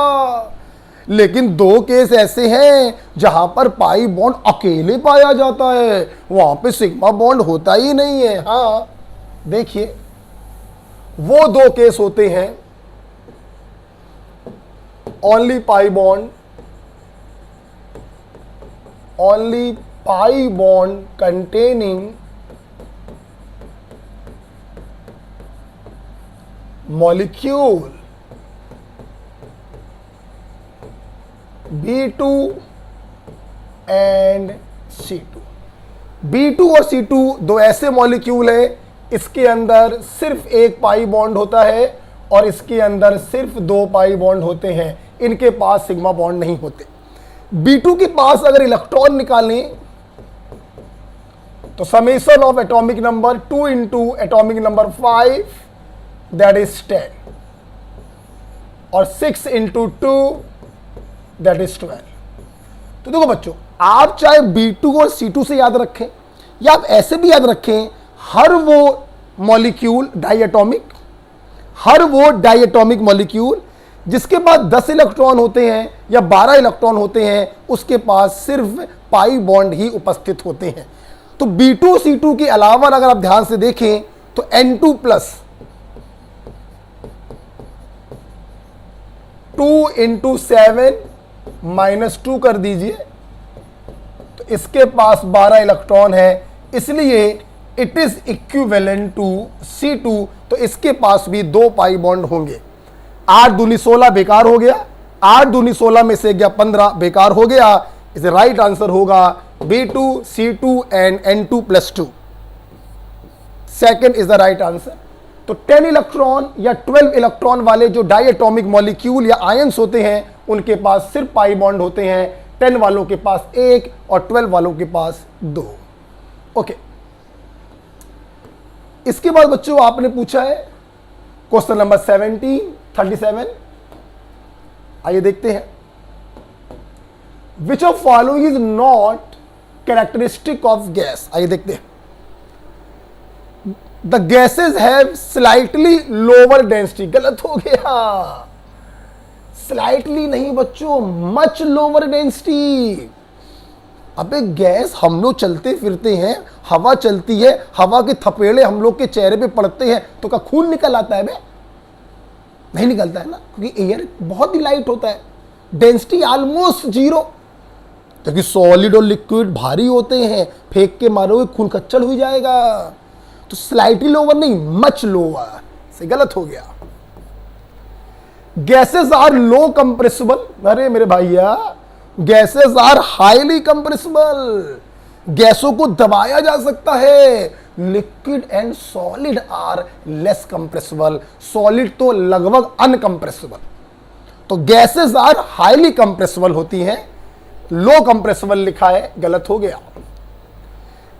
लेकिन दो केस ऐसे हैं जहां पर पाई बॉन्ड अकेले पाया जाता है, वहां पे सिग्मा बॉन्ड होता ही नहीं है। हाँ देखिए, वो दो केस होते हैं, only pi bond, only pi bond containing molecule B2 and C2। B2 और C2 दो ऐसे मॉलिक्यूल है, इसके अंदर सिर्फ एक पाई बॉन्ड होता है और इसके अंदर सिर्फ दो पाई बॉन्ड होते हैं, इनके पास सिग्मा बॉन्ड नहीं होते। B2 के पास अगर इलेक्ट्रॉन निकालें तो summation of atomic number 2 into atomic number 5 that is 10 और 6 इंटू 2 दैट इज 12। तो देखो बच्चों, आप चाहे B2 और C2 से याद रखें या आप ऐसे भी याद रखें, हर वो मॉलिक्यूल डायटोमिक, हर वो डायटोमिक मॉलिक्यूल जिसके पास 10 इलेक्ट्रॉन होते हैं या 12 इलेक्ट्रॉन होते हैं, उसके पास सिर्फ पाई बॉन्ड ही उपस्थित होते हैं। तो B2 C2 के अलावा अगर आप ध्यान से देखें तो N2 प्लस 2 इंटू 7 माइनस 2 कर दीजिए, तो इसके पास 12 इलेक्ट्रॉन है, इसलिए it is equivalent to C2, तो इसके पास भी दो पाई बॉन्ड होंगे। 8 दूनी 16 बेकार हो गया, 8 दूनी 16 में से गया 15 बेकार हो गया। इसे राइट आंसर होगा B2 C2 and N2 plus 2। Second is the right answer. तो 10 इलेक्ट्रॉन या 12 इलेक्ट्रॉन वाले जो डायटोमिक मॉलिक्यूल या आयंस होते हैं, उनके पास सिर्फ पाई बॉन्ड होते हैं। 10 वालों के पास 1 और 12 वालों के पास 2। ओके, इसके बाद बच्चों आपने पूछा है क्वेश्चन नंबर 37। आइए देखते हैं, which of following is not characteristic of gas. आइए देखते हैं, the gases have slightly lower density. गलत हो गया, स्लाइटली नहीं बच्चों, मच लोअर डेंसिटी। अबे गैस, हम लोग चलते फिरते हैं, हवा चलती है, हवा के थपेड़े हम लोग के चेहरे पे पड़ते हैं तो क्या खून निकल आता है? बे नहीं निकलता है ना, क्योंकि एयर बहुत ही लाइट होता है, डेंसिटी ऑलमोस्ट जीरो। क्योंकि सॉलिड और लिक्विड भारी होते हैं, फेंक के मारोगे खून कच्चल हो जाएगा। तो स्लाइटली लोअर नहीं, मच लोअर से गलत हो गया। Gases are low compressible. अरे मेरे भैया, गैसेस आर हाईली कंप्रेसिबल। गैसों को दबाया जा सकता है। Liquid and solid are less compressible. Solid तो लगभग अनकंप्रेसिबल। तो गैसेस आर हाईली कंप्रेसिबल होती हैं, लो कंप्रेसिबल लिखा है, गलत हो गया।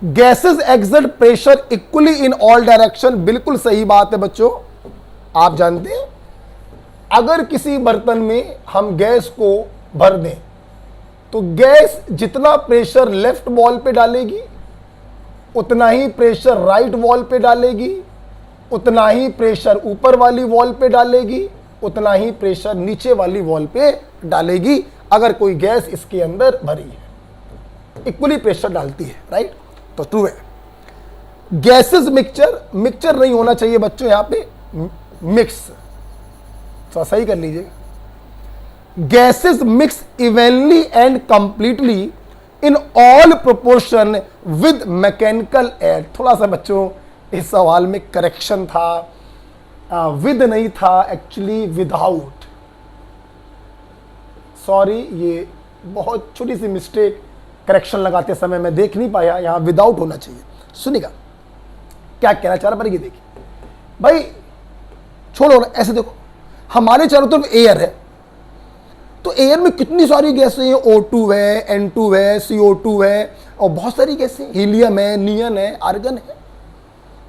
Gases exert pressure equally in all direction. बिल्कुल सही बात है बच्चों। आप जानते हैं, अगर किसी बर्तन में हम गैस को भर दें तो गैस जितना प्रेशर लेफ्ट वॉल पे डालेगी, उतना ही प्रेशर राइट वॉल पे डालेगी, उतना ही प्रेशर ऊपर वाली वॉल पे डालेगी, उतना ही प्रेशर नीचे वाली वॉल पे डालेगी। अगर कोई गैस इसके अंदर भरी है, इक्वली प्रेशर डालती है, राइट? तो ट्रू है। गैसेस मिक्सचर, मिक्सचर नहीं होना चाहिए बच्चों, यहां पे मिक्स, तो सही कर लीजिएगा। Gases mix evenly and completely in all proportion with mechanical air. थोड़ा सा बच्चों इस सवाल में करेक्शन था, विद नहीं था, एक्चुअली विदाउट। सॉरी, ये बहुत छोटी सी मिस्टेक, करेक्शन लगाते समय मैं देख नहीं पाया, यहां विदाउट होना चाहिए। सुनिएगा क्या कहना चाह रहा, पर ये देखिए भाई, छोड़ो ना, ऐसे देखो, हमारे चारों तरफ एयर है, तो एयर में कितनी सारी गैसें हैं, O2 है, N2 है, CO2 है, और बहुत सारी गैसें, हीलियम है, नियन है, आर्गन है।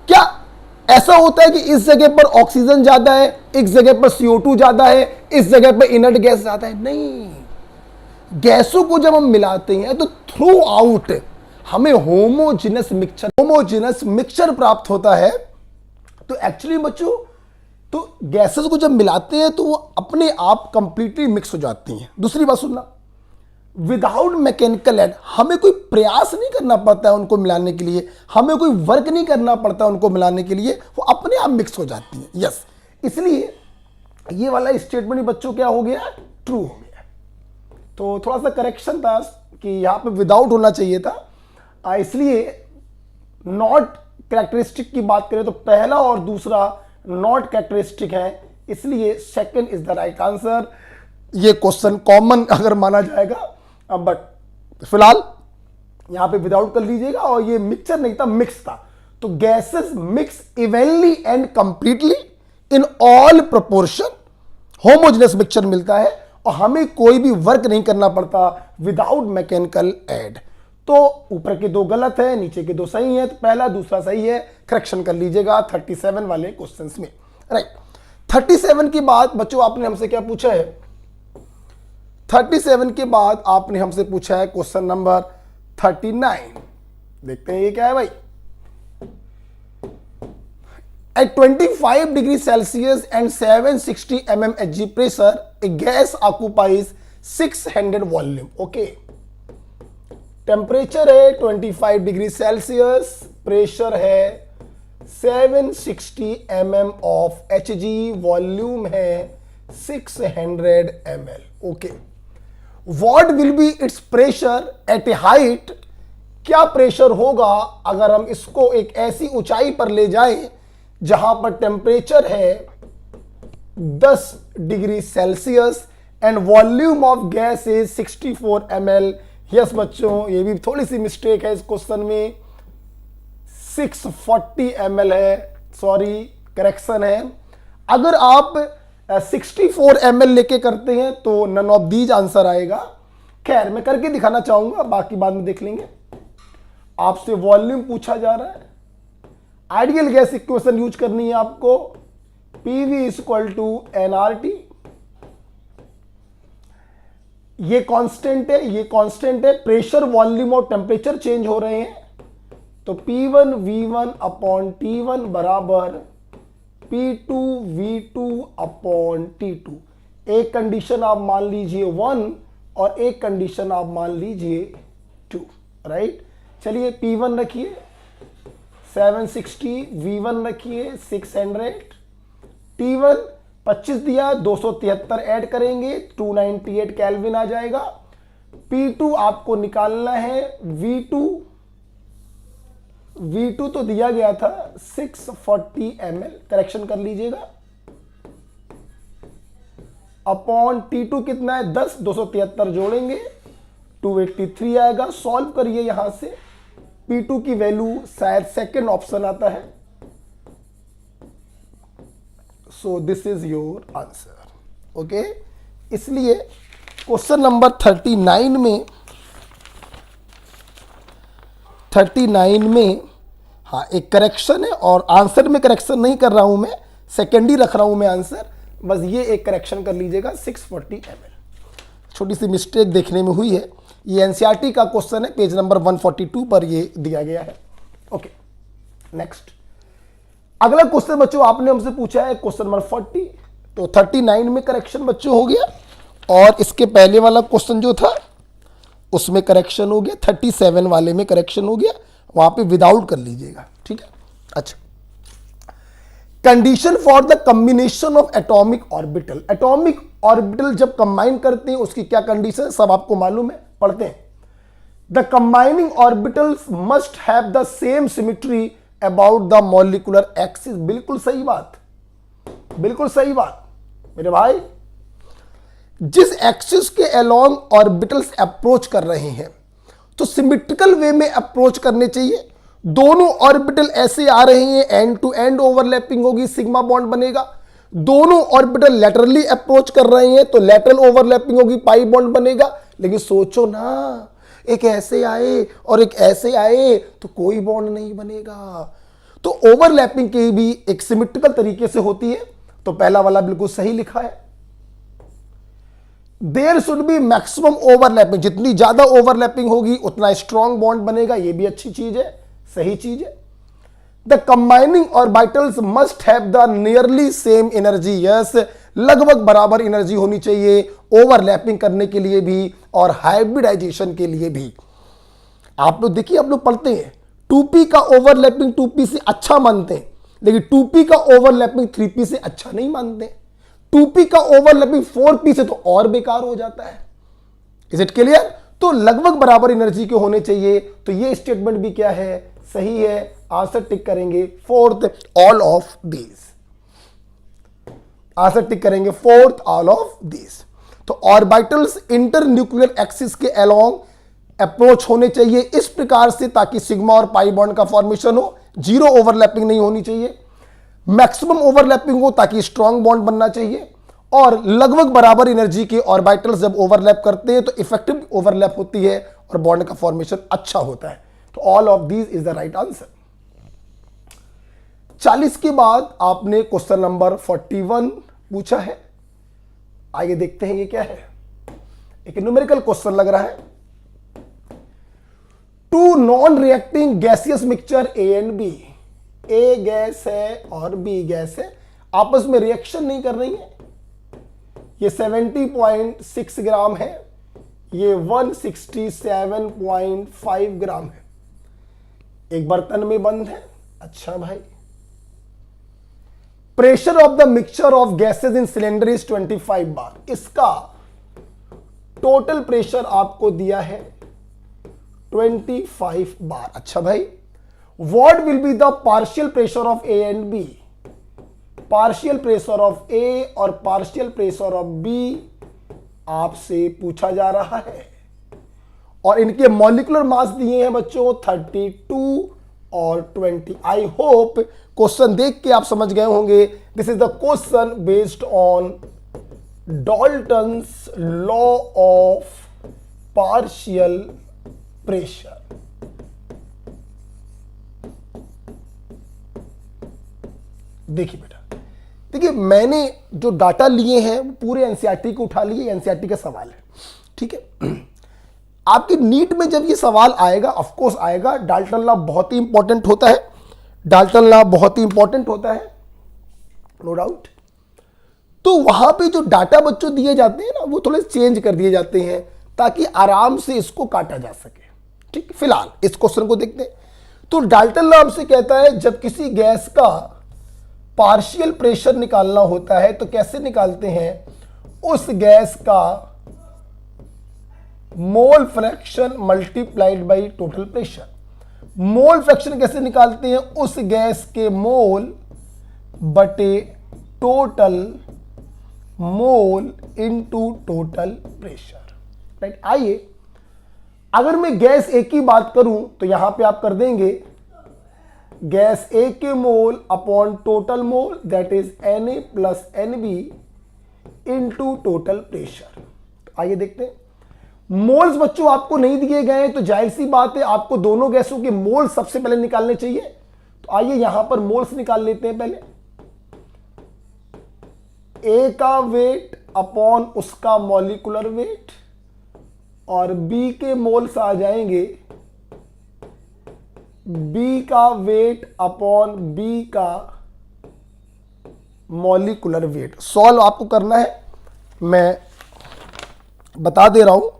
क्या ऐसा होता है कि इस जगह पर ऑक्सीजन ज्यादा है, इस जगह पर CO2 ज्यादा है, इस जगह पर इनर्ट गैस ज्यादा है? नहीं। गैसों को जब हम मिलाते हैं तो थ्रू आउट हमें होमोजेनस मिक्सचर प्राप्त होता है। तो एक्चुअली बच्चों तो गैसेस को जब मिलाते हैं तो वो अपने आप कंप्लीटली मिक्स हो जाती हैं। दूसरी बात सुनना, विदाउट मैकेनिकल एड हमें कोई प्रयास नहीं करना पड़ता है उनको मिलाने के लिए, हमें कोई वर्क नहीं करना पड़ता उनको मिलाने के लिए, वो अपने आप मिक्स हो जाती हैं। यस, इसलिए ये वाला स्टेटमेंट बच्चों क्या हो गया, ट्रू हो गया। तो थोड़ा सा करेक्शन था कि यहां पे विदाउट होना चाहिए था, इसलिए नॉट कैरेक्टरिस्टिक की बात करें तो पहला और दूसरा नॉट कैरेक्टरिस्टिक है, इसलिए second is the right answer. ये क्वेश्चन कॉमन अगर माना जाएगा, बट फिलहाल यहां पे विदाउट कर लीजिएगा। और ये मिक्सचर नहीं था, मिक्स था। तो gases mix evenly and completely in all proportion, homogeneous mixture मिलता है और हमें कोई भी वर्क नहीं करना पड़ता विदाउट मैकेनिकल एड। तो ऊपर के 2 गलत है, नीचे के 2 सही है, तो पहला दूसरा सही है, करेक्शन कर लीजिएगा 37 वाले क्वेश्चंस में। राइट, 37 के बाद बच्चों आपने हमसे क्या पूछा है, 37 के बाद आपने हमसे पूछा है क्वेश्चन नंबर 39। देखते हैं ये क्या है भाई। At 25 degree Celsius and 760 mm Hg pressure, a gas occupies 600 volume. Okay. Temperature है 25 डिग्री सेल्सियस, प्रेशर है 760 mm ऑफ Hg, वॉल्यूम है 600 ml. Okay, what will B it's pressure at A height, क्या प्रेशर होगा अगर हम इसको एक ऐसी ऊंचाई पर ले जाएं जहां पर टेम्परेचर है 10 degree Celsius and volume of gas is 64 ml। Yes बच्चों, ये भी थोड़ी सी मिस्टेक है इस क्वेश्चन में, 640 ml है, सॉरी करेक्शन है। अगर आप 64 ml लेके करते हैं तो नन ऑफ दीज आंसर आएगा। खैर मैं करके दिखाना चाहूंगा, बाकी बाद में देख लेंगे। आपसे वॉल्यूम पूछा जा रहा है, आइडियल गैस इक्वेशन यूज करनी है आपको, PV इक्वल टू nRT। ये कांस्टेंट है, ये कांस्टेंट है, प्रेशर वॉल्यूम और टेम्परेचर चेंज हो रहे हैं, तो P1 V1 अपॉन T1 बराबर P2 V2 अपॉन T2। एक कंडीशन आप मान लीजिए 1 और एक कंडीशन आप मान लीजिए 2। राइट, चलिए P1 रखिए 760, V1 रखिए 600, T1 25 दिया, 273 ऐड करेंगे 298 केल्विन आ जाएगा। P2 आपको निकालना है, V2 तो दिया गया था 640 ml, करेक्शन कर लीजिएगा, अपॉन T2 कितना है 10, 273 जोड़ेंगे 283 आएगा। सॉल्व करिए यहां से, P2 की वैल्यू शायद सेकंड ऑप्शन आता है, so this is your answer. Okay, इसलिए क्वेश्चन नंबर 39 में हाँ एक करेक्शन है, और आंसर में करेक्शन नहीं कर रहा हूं मैं, सेकेंडरी रख रहा हूं मैं आंसर, बस ये एक करेक्शन कर लीजिएगा 640 ml। छोटी सी मिस्टेक देखने में हुई है, ये एनसीईआरटी का क्वेश्चन है, पेज नंबर 142 पर ये दिया गया है। ओके, नेक्स्ट अगला क्वेश्चन बच्चों आपने हमसे पूछा है क्वेश्चन नंबर 40। तो 39 में करेक्शन बच्चों हो गया, और इसके पहले वाला क्वेश्चन जो था उसमें करेक्शन हो गया, 37 वाले में करेक्शन हो गया, वहां पे विदाउट कर लीजिएगा। ठीक है, अच्छा, condition for the combination of atomic orbital. Atomic orbital जब कंबाइन करते हैं उसकी क्या कंडीशन, सब आपको मालूम है, पढ़ते हैं। The combining orbitals must have the same symmetry about the molecular axis. बिल्कुल सही बात, बिल्कुल सही बात मेरे भाई। जिस एक्सिस के अलोंग ऑर्बिटल्स अप्रोच कर रहे हैं तो सिमेट्रिकल वे में अप्रोच करने चाहिए। दोनों ऑर्बिटल ऐसे आ रहे हैं, एंड टू एंड ओवरलैपिंग होगी, सिग्मा बॉन्ड बनेगा। दोनों ऑर्बिटल लैटरली अप्रोच कर रहे हैं तो लैटरल ओवरलैपिंग होगी, पाई बॉन्ड बनेगा। लेकिन सोचो ना, एक ऐसे आए और एक ऐसे आए तो कोई बॉन्ड नहीं बनेगा। तो ओवरलैपिंग की भी एक सिमेट्रिकल तरीके से होती है, तो पहला वाला बिल्कुल सही लिखा है। There should be maximum overlapping, जितनी ज्यादा ओवरलैपिंग होगी उतना स्ट्रॉन्ग बॉन्ड बनेगा, यह भी अच्छी चीज है, सही चीज है। The combining orbitals must have the nearly same energy, yes, लगभग बराबर एनर्जी होनी चाहिए ओवरलैपिंग करने के लिए भी और हाइब्रिडाइजेशन के लिए भी। आप लोग देखिए, आप लोग पढ़ते हैं 2p का ओवरलैपिंग 2p से अच्छा मानते हैं, लेकिन 2p का ओवरलैपिंग 3p से अच्छा नहीं मानते। 2p का ओवरलैपिंग 4p से तो और बेकार हो जाता है। Is it clear? तो लगभग बराबर एनर्जी के होने चाहिए। तो ये स्टेटमेंट भी क्या है, सही है। आंसर टिक करेंगे fourth, all of these. Answer tick करेंगे फोर्थ, ऑल ऑफ दीज। तो ऑर्बिटल्स इंटर न्यूक्लियर एक्सिस के अलोंग अप्रोच होने चाहिए इस प्रकार से ताकि सिग्मा और पाई बॉन्ड का फॉर्मेशन हो, जीरो ओवरलैपिंग नहीं होनी चाहिए, मैक्सिमम ओवरलैपिंग हो ताकि स्ट्रॉन्ग बॉन्ड बनना चाहिए, और लगभग बराबर एनर्जी के ऑर्बिटल्स जब ओवरलैप करते हैं तो इफेक्टिव ओवरलैप होती है और बॉन्ड का फॉर्मेशन अच्छा होता है। तो all of these is the right answer. 40 के बाद आपने क्वेश्चन नंबर 41 पूछा है। आइए देखते हैं ये क्या है। एक न्यूमेरिकल क्वेश्चन लग रहा है। Two non reacting gaseous mixture A and B, A gas है और बी गैस है, आपस में रिएक्शन नहीं कर रही है। ये 70.6 ग्राम है, ये 167.5 ग्राम है, एक बर्तन में बंद है। अच्छा भाई, pressure of the mixture of gases in cylinder is 25 बार। इसका टोटल प्रेशर आपको दिया है 25 बार। अच्छा भाई, what will be the partial pressure of A and B? Partial pressure of A और पार्शियल प्रेशर ऑफ बी आपसे पूछा जा रहा है, और इनके मॉलिक्यूलर मास दिए हैं बच्चों 32 और 20। आई होप क्वेश्चन देख के आप समझ गए होंगे। This is the question based on Dalton's law of partial pressure. देखिए बेटा, देखिए मैंने जो डाटा लिए हैं वो पूरे एनसीईआरटी को उठा लिए, एनसीईआरटी का सवाल है, ठीक है। आपकी नीट में जब ये सवाल आएगा, ऑफ कोर्स आएगा, डाल्टन लॉ बहुत ही इंपॉर्टेंट होता है, डाल्टन लॉ बहुत ही इंपॉर्टेंट होता है, नो डाउट। तो वहां पे जो डाटा बच्चों दिए जाते हैं ना, वो थोड़े चेंज कर दिए जाते हैं ताकि आराम से इसको काटा जा सके, ठीक। फिलहाल इस क्वेश्चन को देखते हैं। तो डाल्टन लॉ हमसे कहता है जब किसी गैस का पार्शियल प्रेशर निकालना होता है तो कैसे निकालते हैं, उस गैस का mole fraction multiplied by total pressure. Mole fraction कैसे निकालते हैं, उस गैस के मोल बटे total mole into total pressure, right. आइए, अगर मैं गैस ए की बात करूं तो यहां पे आप कर देंगे गैस ए के mole upon total mole, that is Na plus Nb into total pressure. आइए देखते हैं। मोल्स बच्चों आपको नहीं दिए गए तो जाहिर सी बात है आपको दोनों गैसों के मोल सबसे पहले निकालने चाहिए। तो आइए यहां पर मोल्स निकाल लेते हैं पहले। ए का वेट अपॉन उसका मॉलिक्यूलर वेट, और बी के मोल्स आ जाएंगे बी का वेट अपॉन बी का मॉलिक्यूलर वेट। सॉल्व आपको करना है, मैं बता दे रहा हूं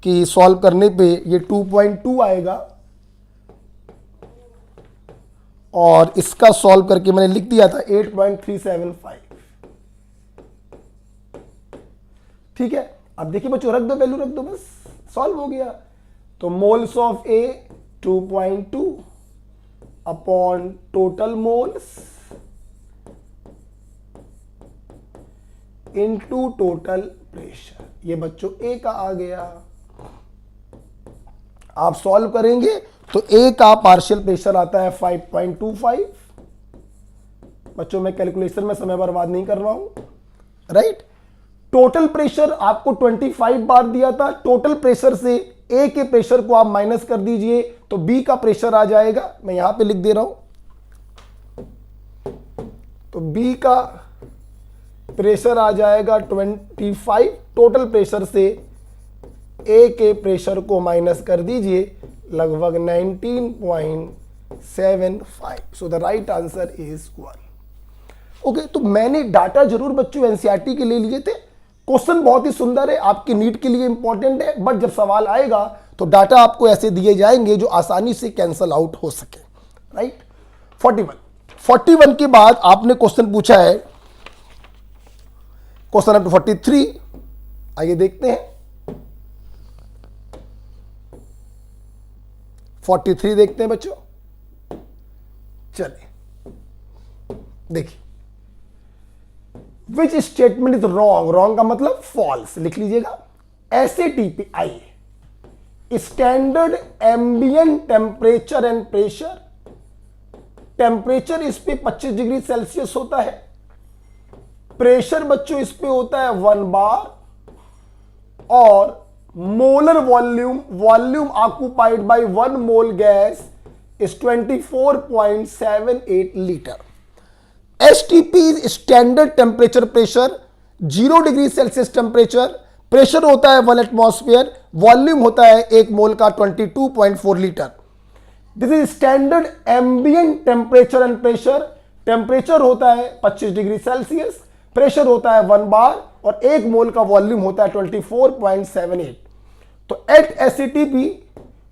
कि सॉल्व करने पे ये 2.2 आएगा, और इसका सॉल्व करके मैंने लिख दिया था 8.375, ठीक है। अब देखिए बच्चों, रख दो वैल्यू, रख दो, बस सॉल्व हो गया। तो moles of A 2.2 upon total moles into total pressure, ये बच्चों ए का आ गया। आप सॉल्व करेंगे तो ए का पार्शियल प्रेशर आता है 5.25। बच्चों मैं कैलकुलेशन में समय बर्बाद नहीं कर रहा हूं, राइट। टोटल प्रेशर आपको 25 बार दिया था। टोटल प्रेशर से ए के प्रेशर को आप माइनस कर दीजिए तो बी का प्रेशर आ जाएगा, मैं यहां पे लिख दे रहा हूं। तो बी का प्रेशर आ जाएगा 25। टोटल प्रेशर से ए के प्रेशर को माइनस कर दीजिए, लगभग 19.7 0.75। सो the right answer is 1। Okay, तो मैंने डाटा जरूर बच्चों एनसीईआरटी के लिए लिए थे। क्वेश्चन बहुत ही सुंदर है, आपके नीट के लिए इंपॉर्टेंट है, बट जब सवाल आएगा तो डाटा आपको ऐसे दिए जाएंगे जो आसानी से कैंसल आउट हो सके। राइट। 41 के बाद आपने क्वेश्चन पूछा है क्वेश्चन नंबर 43। आइए देखते हैं 43 देखते हैं बच्चों। चलिए देखिए, which statement is wrong. Wrong का मतलब फॉल्स, लिख लीजिएगा। SATP आइए, standard ambient temperature and pressure. Temperature इस पे 25 डिग्री सेल्सियस होता है, प्रेशर बच्चों इस पे होता है 1 बार, और molar volume occupied by 1 mole gas is 24.78 litre. STP is standard temperature pressure, 0 degree Celsius temperature, pressure होता है 1 एटमॉस्फेयर, वॉल्यूम होता है 1 मोल का 22.4 litre. This is standard ambient temperature and pressure. Temperature होता है 25 डिग्री सेल्सियस, प्रेशर होता है 1 बार, और 1 मोल का वॉल्यूम होता है 24.78। तो at SATP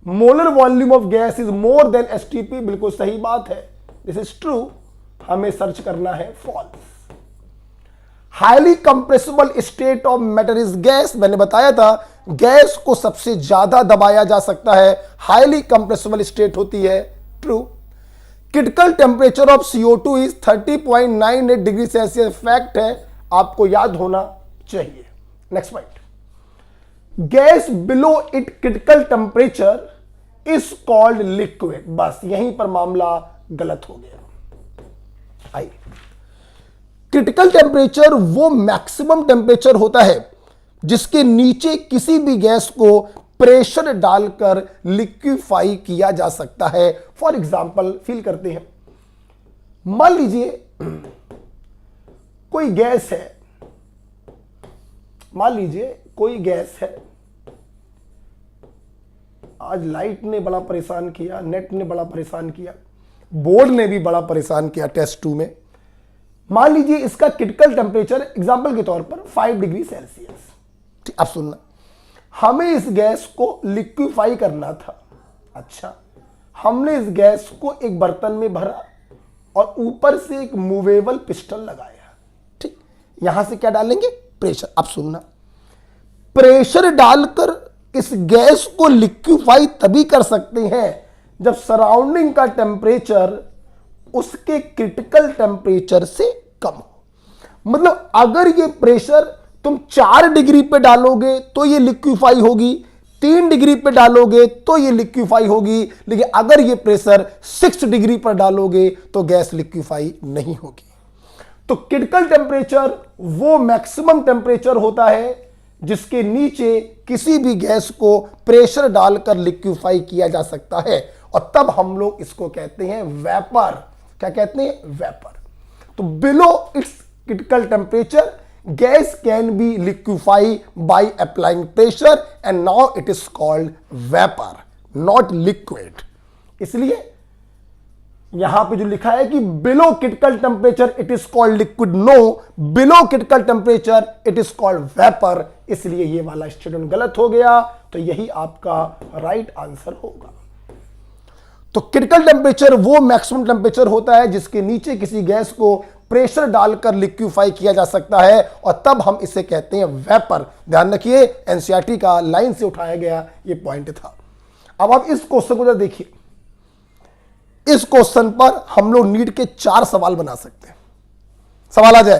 molar volume of gas is more than STP। बिल्कुल सही बात है, दिस इज ट्रू। हमें सर्च करना है false. Highly compressible state of matter is gas. मैंने बताया था गैस को सबसे ज्यादा दबाया जा सकता है, हाईली कंप्रेसिबल स्टेट होती है, true. Critical temperature of CO2 is 30.98 degree Celsius. Fact है, आपको याद होना चाहिए। Next point, gas below it critical temperature is called liquid. बस यहीं पर मामला गलत हो गया। आइए, क्रिटिकल टेम्परेचर वो मैक्सिमम टेम्परेचर होता है जिसके नीचे किसी भी गैस को प्रेशर डालकर लिक्विफाई किया जा सकता है। फॉर एग्जाम्पल फील करते हैं, मान लीजिए कोई गैस है, मान लीजिए कोई गैस है। आज लाइट ने बड़ा परेशान किया, नेट ने बड़ा परेशान किया, बोर्ड ने भी बड़ा परेशान किया टेस्ट 2 में। मान लीजिए इसका क्रिटिकल टेम्परेचर एग्जांपल के तौर पर 5 डिग्री सेल्सियस। ठीक, अब सुनना, हमें इस गैस को लिक्विफाई करना था। अच्छा, हमने इस गैस को एक बर्तन में भरा और ऊपर से एक मूवेबल पिस्टन लगाया। ठीक, यहां से क्या डालेंगे? प्रेशर। अब सुनना, प्रेशर डालकर इस गैस को लिक्विफाई तभी कर सकते हैं जब सराउंडिंग का टेम्परेचर उसके क्रिटिकल टेम्परेचर से कम हो। मतलब अगर ये प्रेशर तुम 4 डिग्री पे डालोगे तो ये लिक्विफाई होगी, 3 डिग्री पे डालोगे तो ये लिक्विफाई होगी, लेकिन अगर ये प्रेशर 6 डिग्री पर डालोगे तो गैस लिक्विफाई नहीं होगी। तो क्रिटिकल टेम्परेचर वो मैक्सिमम टेम्परेचर होता है जिसके नीचे किसी भी गैस को प्रेशर डालकर लिक्विफाई किया जा सकता है, और तब हम लोग इसको कहते हैं वेपर। क्या कहते हैं? वेपर। तो below its critical temperature gas can be liquefy by applying pressure and now it is called vapour, not liquid. इसलिए यहां पे जो लिखा है कि below critical temperature it is called liquid, no, below critical temperature it is called vapour, इसलिए ये वाला स्टेटमेंट गलत हो गया। तो यही आपका राइट आंसर होगा। तो क्रिटिकल टेम्परेचर वो मैक्सिमम टेम्परेचर होता है जिसके नीचे किसी गैस को प्रेशर डालकर लिक्विफाई किया जा सकता है, और तब हम इसे कहते हैं वेपर। ध्यान रखिए, एनसीईआरटी का लाइन से उठाया गया ये पॉइंट था। अब आप इस क्वेश्चन को जरा देखिए। इस क्वेश्चन पर हम लोग नीट के 4 सवाल बना सकते हैं। सवाल आ जाए,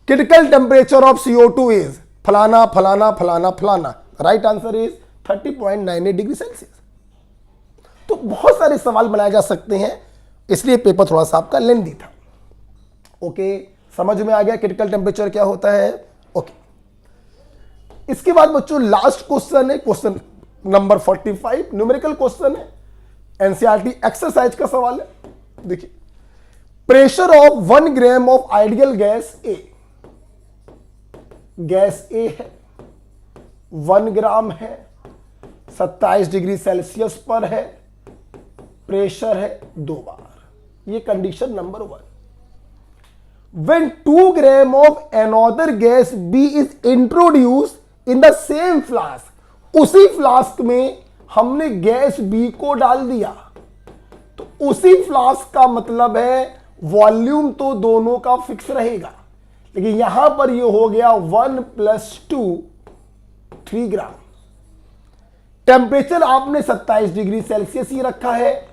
critical temperature of CO2 is फलाना फलाना फलाना फलाना। Right answer is 30.98 degree Celsius. तो बहुत सारे सवाल बनाए जा सकते हैं, इसलिए पेपर थोड़ा सा आपका लेंथी था। ओके, समझ में आ गया क्रिटिकल टेम्परेचर क्या होता है? ओके, इसके बाद बच्चों लास्ट क्वेश्चन है, क्वेश्चन नंबर 45, न्यूमेरिकल क्वेश्चन है, एनसीईआरटी एक्सरसाइज का सवाल है। देखिए, pressure of 1 gram of ideal gas A, gas A है, 1 ग्राम है, 27 डिग्री सेल्सियस पर है, प्रेशर है 2 बार। ये condition number 1। When 2 grams of another gas B is introduced in the same flask, उसी फ्लास्क में हमने गैस B को डाल दिया, तो उसी फ्लास्क का मतलब है वॉल्यूम तो दोनों का फिक्स रहेगा, लेकिन यहां पर ये हो गया 1 + 2 3 ग्राम। टेम्परेचर आपने 27 डिग्री सेल्सियस ही रखा है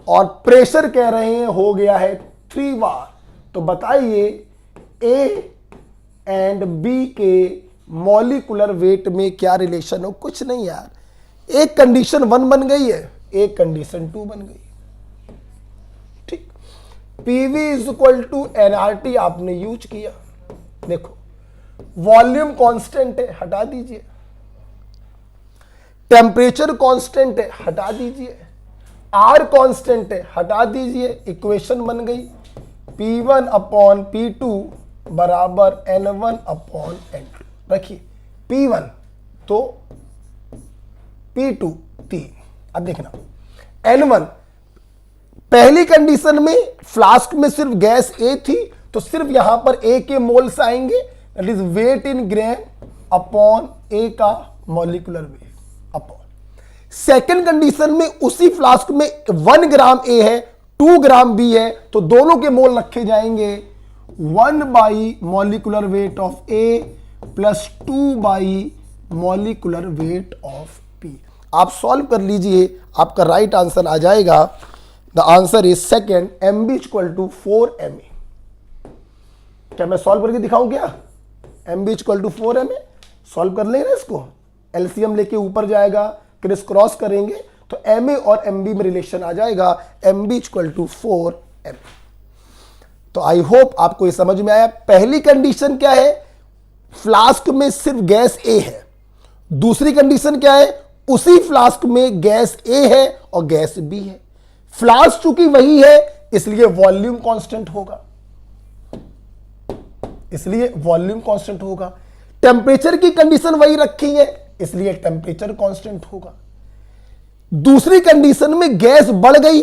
और प्रेशर कह रहे हैं हो गया है 3 बार। तो बताइए ए एंड बी के मॉलिक्यूलर वेट में क्या रिलेशन हो? कुछ नहीं यार, एक कंडीशन 1 बन गई है, एक कंडीशन 2 बन गई। ठीक, पीवी = nRT आपने यूज किया। देखो वॉल्यूम कांस्टेंट है, हटा दीजिए, टेम्परेचर कांस्टेंट है, हटा दीजिए, आर कांस्टेंट है, हटा दीजिए, इक्वेशन बन गई P1/P2 बराबर N1/N2। रखिए P1 तो P2 3। अब देखना N1, पहली कंडीशन में फ्लास्क में सिर्फ गैस A थी, तो सिर्फ यहां पर A के मोल्स आएंगे, that is weight in gram upon A का molecular weight upon. Second condition में उसी फ्लास्क में 1 ग्राम A है, 2 ग्राम B है, तो दोनों के मोल रखे जाएंगे 1 molecular weight of A plus 2 molecular weight of P। आप सॉल्व कर लीजिए, आपका राइट आंसर आ जाएगा। The answer is second, Mb = 4 Ma। क्या मैं सॉल्व करके दिखाऊं क्या? Mb = 4 Ma सॉल्व कर लेना, इसको एलसीएम लेके ऊपर जाएगा, क्रिस क्रॉस करेंगे तो Ma और Mb में रिलेशन आ जाएगा, Mb = 4 Ma। तो आई होप आपको ये समझ में आया। पहली कंडीशन क्या है? फ्लास्क में सिर्फ गैस A है। दूसरी कंडीशन क्या है? उसी फ्लास्क में गैस A है और गैस B है। फ्लास्क चूंकि वही है इसलिए वॉल्यूम कांस्टेंट होगा, इसलिए वॉल्यूम कांस्टेंट होगा। टेम्परेचर की कंडीशन वही रखी है इसलिए टेम्परेचर कांस्टेंट होगा। दूसरी कंडीशन में गैस बढ़ गई,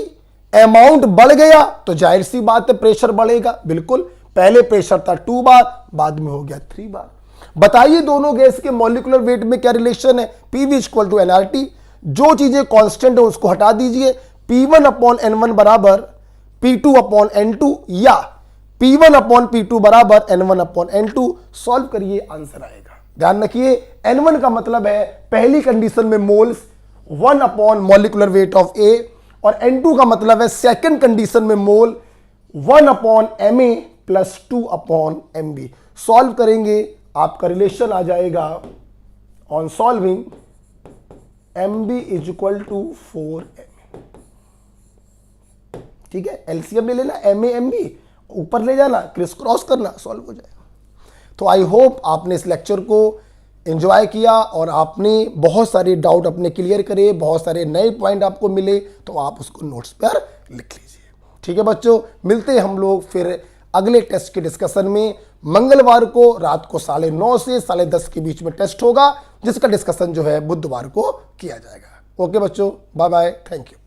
अमाउंट बढ़ गया, तो जाहिर सी बात है प्रेशर बढ़ेगा। बिल्कुल, पहले प्रेशर था 2 बार, बाद में हो गया 3 बार। बताइए दोनों गैस के मॉलिक्यूलर वेट में क्या रिलेशन है? PV = nRT। जो चीजें कांस्टेंट है उसको हटा दीजिए, P1/N1 बराबर P2/N2 या P1/P2 बराबर N1/N2। सॉल्व करिए, आंसर आएगा। ध्यान रखिए N1 का मतलब है पहली कंडीशन में moles 1 molecular weight of A, और N2 का मतलब है सेकेंड कंडीशन में मोल 1 Ma प्लस 2 Mb। सॉल्व करेंगे, आपका रिलेशन आ जाएगा ऑन सॉल्विंग Mb = 4 Ma। ठीक है, एलसीएम ले लेना, Ma Mb ऊपर ले जाना, क्रिस क्रॉस करना, सॉल्व हो जाएगा। तो आई होप आपने इस लेक्चर को एंजॉय किया और आपने बहुत सारे डाउट अपने क्लियर करे, बहुत सारे नए पॉइंट आपको मिले, तो आप उसको नोट्स पर लिख लीजिए। ठीक है बच्चों, मिलते हैं हम लोग फिर अगले टेस्ट के डिस्कशन में। मंगलवार को रात को 9:30 से 10:30 के बीच में टेस्ट होगा, जिसका डिस्कशन जो है बुधवार को किया जाएगा। ओके बच्चों, बाय बाय, थैंक यू।